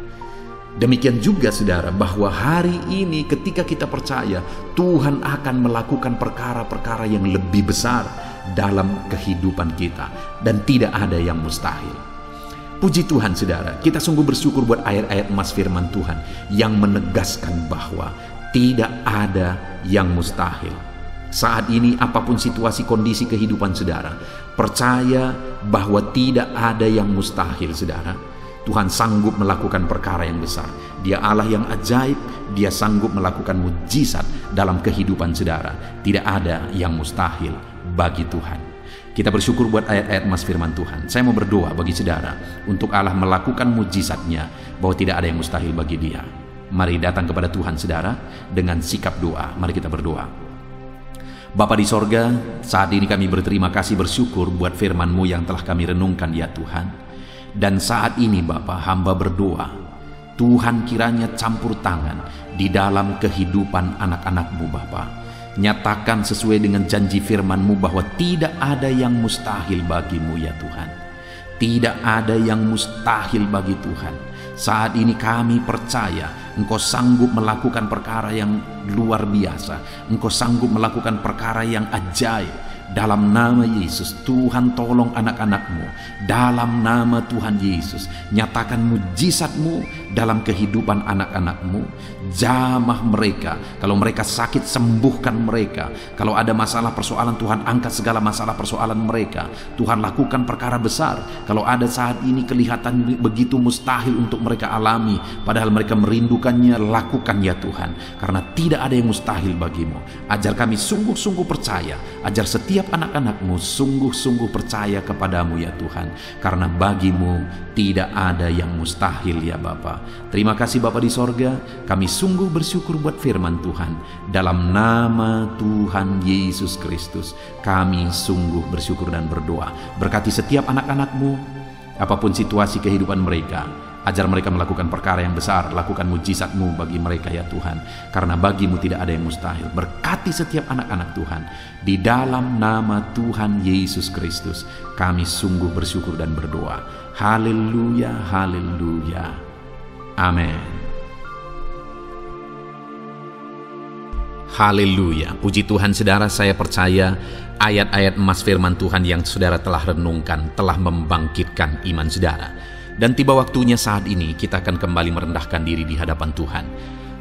Demikian juga saudara, bahwa hari ini ketika kita percaya Tuhan akan melakukan perkara-perkara yang lebih besar dalam kehidupan kita, dan tidak ada yang mustahil. Puji Tuhan saudara, kita sungguh bersyukur buat ayat-ayat emas firman Tuhan yang menegaskan bahwa tidak ada yang mustahil. Saat ini apapun situasi kondisi kehidupan saudara, percaya bahwa tidak ada yang mustahil saudara. Tuhan sanggup melakukan perkara yang besar. Dia Allah yang ajaib. Dia sanggup melakukan mujizat dalam kehidupan saudara. Tidak ada yang mustahil bagi Tuhan. Kita bersyukur buat ayat-ayat emas firman Tuhan. Saya mau berdoa bagi saudara untuk Allah melakukan mujizatnya, bahwa tidak ada yang mustahil bagi Dia. Mari datang kepada Tuhan saudara dengan sikap doa. Mari kita berdoa. Bapa di sorga, saat ini kami berterima kasih, bersyukur buat firman-Mu yang telah kami renungkan ya Tuhan. Dan saat ini Bapa, hamba berdoa, Tuhan kiranya campur tangan di dalam kehidupan anak-anak-Mu Bapa. Nyatakan sesuai dengan janji firman-Mu bahwa tidak ada yang mustahil bagi-Mu ya Tuhan. Tidak ada yang mustahil bagi Tuhan. Saat ini kami percaya Engkau sanggup melakukan perkara yang luar biasa. Engkau sanggup melakukan perkara yang ajaib. Dalam nama Yesus, Tuhan tolong anak-anak-Mu. Dalam nama Tuhan Yesus, nyatakan mujizat-Mu dalam kehidupan anak-anak-Mu. Jamah mereka. Kalau mereka sakit, sembuhkan mereka. Kalau ada masalah persoalan, Tuhan angkat segala masalah persoalan mereka. Tuhan lakukan perkara besar. Kalau ada saat ini kelihatan begitu mustahil untuk mereka alami, padahal mereka merindukannya, lakukan ya Tuhan. Karena tidak ada yang mustahil bagi-Mu. Ajar kami sungguh-sungguh percaya. Ajar setiap anak-anak-Mu sungguh-sungguh percaya kepadamu ya Tuhan, karena bagi-Mu tidak ada yang mustahil ya Bapa. Terima kasih Bapa di sorga, kami sungguh bersyukur buat firman Tuhan. Dalam nama Tuhan Yesus Kristus kami sungguh bersyukur dan berdoa. Berkati setiap anak-anak-Mu, apapun situasi kehidupan mereka. Ajar mereka melakukan perkara yang besar. Lakukan mujizat-Mu bagi mereka ya Tuhan, karena bagi-Mu tidak ada yang mustahil. Berkati setiap anak-anak Tuhan. Di dalam nama Tuhan Yesus Kristus kami sungguh bersyukur dan berdoa. Haleluya, haleluya, amin. Haleluya, puji Tuhan saudara. Saya percaya ayat-ayat emas firman Tuhan yang saudara telah renungkan telah membangkitkan iman saudara. Dan tiba waktunya saat ini kita akan kembali merendahkan diri di hadapan Tuhan.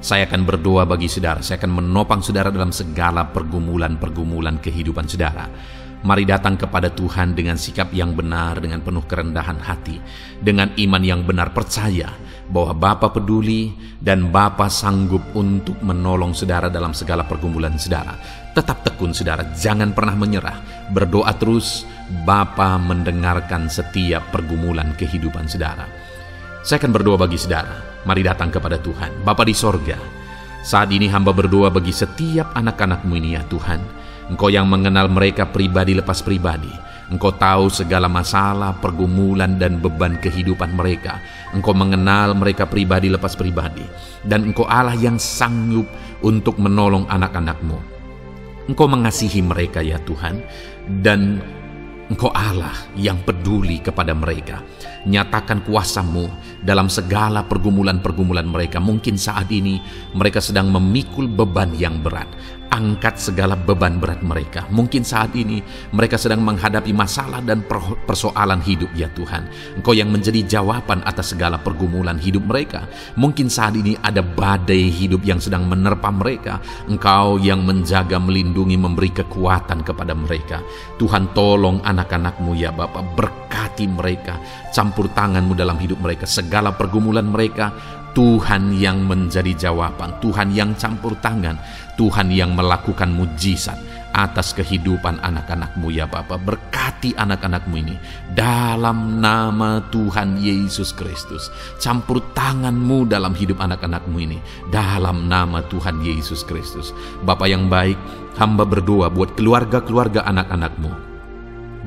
Saya akan berdoa bagi saudara. Saya akan menopang saudara dalam segala pergumulan-pergumulan kehidupan saudara. Mari datang kepada Tuhan dengan sikap yang benar, dengan penuh kerendahan hati, dengan iman yang benar, percaya bahwa Bapa peduli dan Bapa sanggup untuk menolong saudara dalam segala pergumulan saudara. Tetap tekun saudara, jangan pernah menyerah. Berdoa terus, Bapa mendengarkan setiap pergumulan kehidupan saudara. Saya akan berdoa bagi saudara. Mari datang kepada Tuhan. Bapa di sorga, saat ini hamba berdoa bagi setiap anak-anak-Mu ini ya Tuhan. Engkau yang mengenal mereka pribadi lepas pribadi. Engkau tahu segala masalah, pergumulan, dan beban kehidupan mereka. Engkau mengenal mereka pribadi lepas pribadi. Dan Engkau Allah yang sanggup untuk menolong anak-anak-Mu. Engkau mengasihi mereka ya Tuhan. Dan Engkau Allah yang peduli kepada mereka. Nyatakan kuasa-Mu dalam segala pergumulan-pergumulan mereka. Mungkin saat ini mereka sedang memikul beban yang berat. Angkat segala beban berat mereka. Mungkin saat ini mereka sedang menghadapi masalah dan persoalan hidup ya Tuhan. Engkau yang menjadi jawaban atas segala pergumulan hidup mereka. Mungkin saat ini ada badai hidup yang sedang menerpa mereka. Engkau yang menjaga, melindungi, memberi kekuatan kepada mereka. Tuhan tolong anak-anak-Mu ya Bapa. Berkati mereka. Campur tangan-Mu dalam hidup mereka. Segala pergumulan mereka, Tuhan yang menjadi jawaban, Tuhan yang campur tangan, Tuhan yang melakukan mujizat atas kehidupan anak-anak-Mu ya Bapa. Berkati anak-anak-Mu ini dalam nama Tuhan Yesus Kristus. Campur tangan-Mu dalam hidup anak-anak-Mu ini dalam nama Tuhan Yesus Kristus. Bapa yang baik, hamba berdoa buat keluarga-keluarga anak-anak-Mu.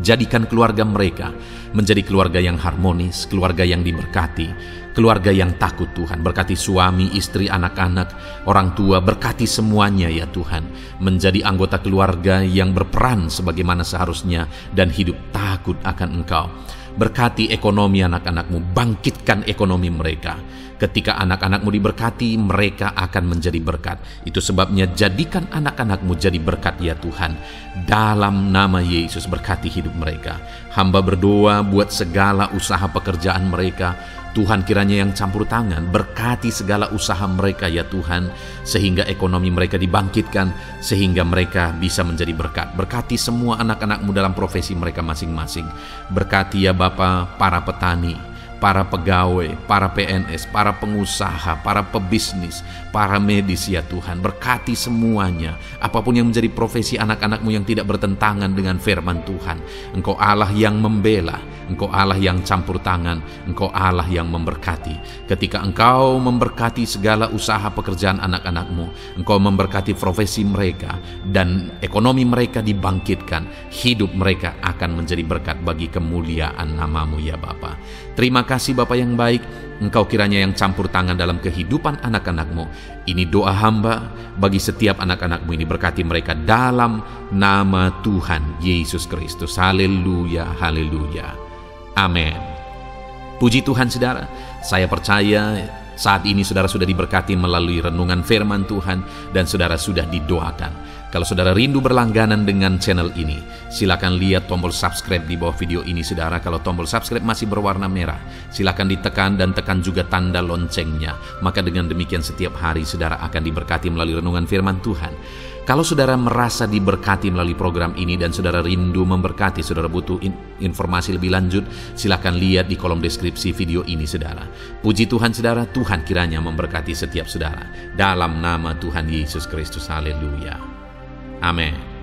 Jadikan keluarga mereka menjadi keluarga yang harmonis, keluarga yang diberkati, keluarga yang takut Tuhan. Berkati suami, istri, anak-anak, orang tua, berkati semuanya ya Tuhan. Menjadi anggota keluarga yang berperan sebagaimana seharusnya dan hidup takut akan Engkau. Berkati ekonomi anak-anakmu, bangkitkan ekonomi mereka. Ketika anak-anakmu diberkati, mereka akan menjadi berkat. Itu sebabnya jadikan anak-anakmu jadi berkat ya Tuhan. Dalam nama Yesus berkati hidup mereka. Hamba berdoa buat segala usaha pekerjaan mereka. Tuhan kiranya yang campur tangan, berkati segala usaha mereka ya Tuhan, sehingga ekonomi mereka dibangkitkan, sehingga mereka bisa menjadi berkat. Berkati semua anak-anakmu dalam profesi mereka masing-masing. Berkati ya Bapa para petani, para pegawai, para PNS, para pengusaha, para pebisnis, para medis ya Tuhan. Berkati semuanya, apapun yang menjadi profesi anak-anakmu yang tidak bertentangan dengan firman Tuhan. Engkau Allah yang membela, Engkau Allah yang campur tangan, Engkau Allah yang memberkati. Ketika Engkau memberkati segala usaha pekerjaan anak-anakmu, Engkau memberkati profesi mereka, dan ekonomi mereka dibangkitkan, hidup mereka akan menjadi berkat bagi kemuliaan nama-Mu ya Bapa. Terima kasih Bapa yang baik, Engkau kiranya yang campur tangan dalam kehidupan anak-anakmu. Ini doa hamba bagi setiap anak-anakmu ini, berkati mereka dalam nama Tuhan Yesus Kristus. Haleluya, haleluya. Amin. Puji Tuhan saudara, saya percaya saat ini saudara sudah diberkati melalui renungan firman Tuhan dan saudara sudah didoakan. Kalau saudara rindu berlangganan dengan channel ini, silakan lihat tombol subscribe di bawah video ini saudara. Kalau tombol subscribe masih berwarna merah, silakan ditekan dan tekan juga tanda loncengnya. Maka dengan demikian setiap hari saudara akan diberkati melalui renungan firman Tuhan. Kalau saudara merasa diberkati melalui program ini dan saudara rindu memberkati, saudara butuh informasi lebih lanjut, silakan lihat di kolom deskripsi video ini saudara. Puji Tuhan saudara, Tuhan kiranya memberkati setiap saudara. Dalam nama Tuhan Yesus Kristus, haleluya. Amin.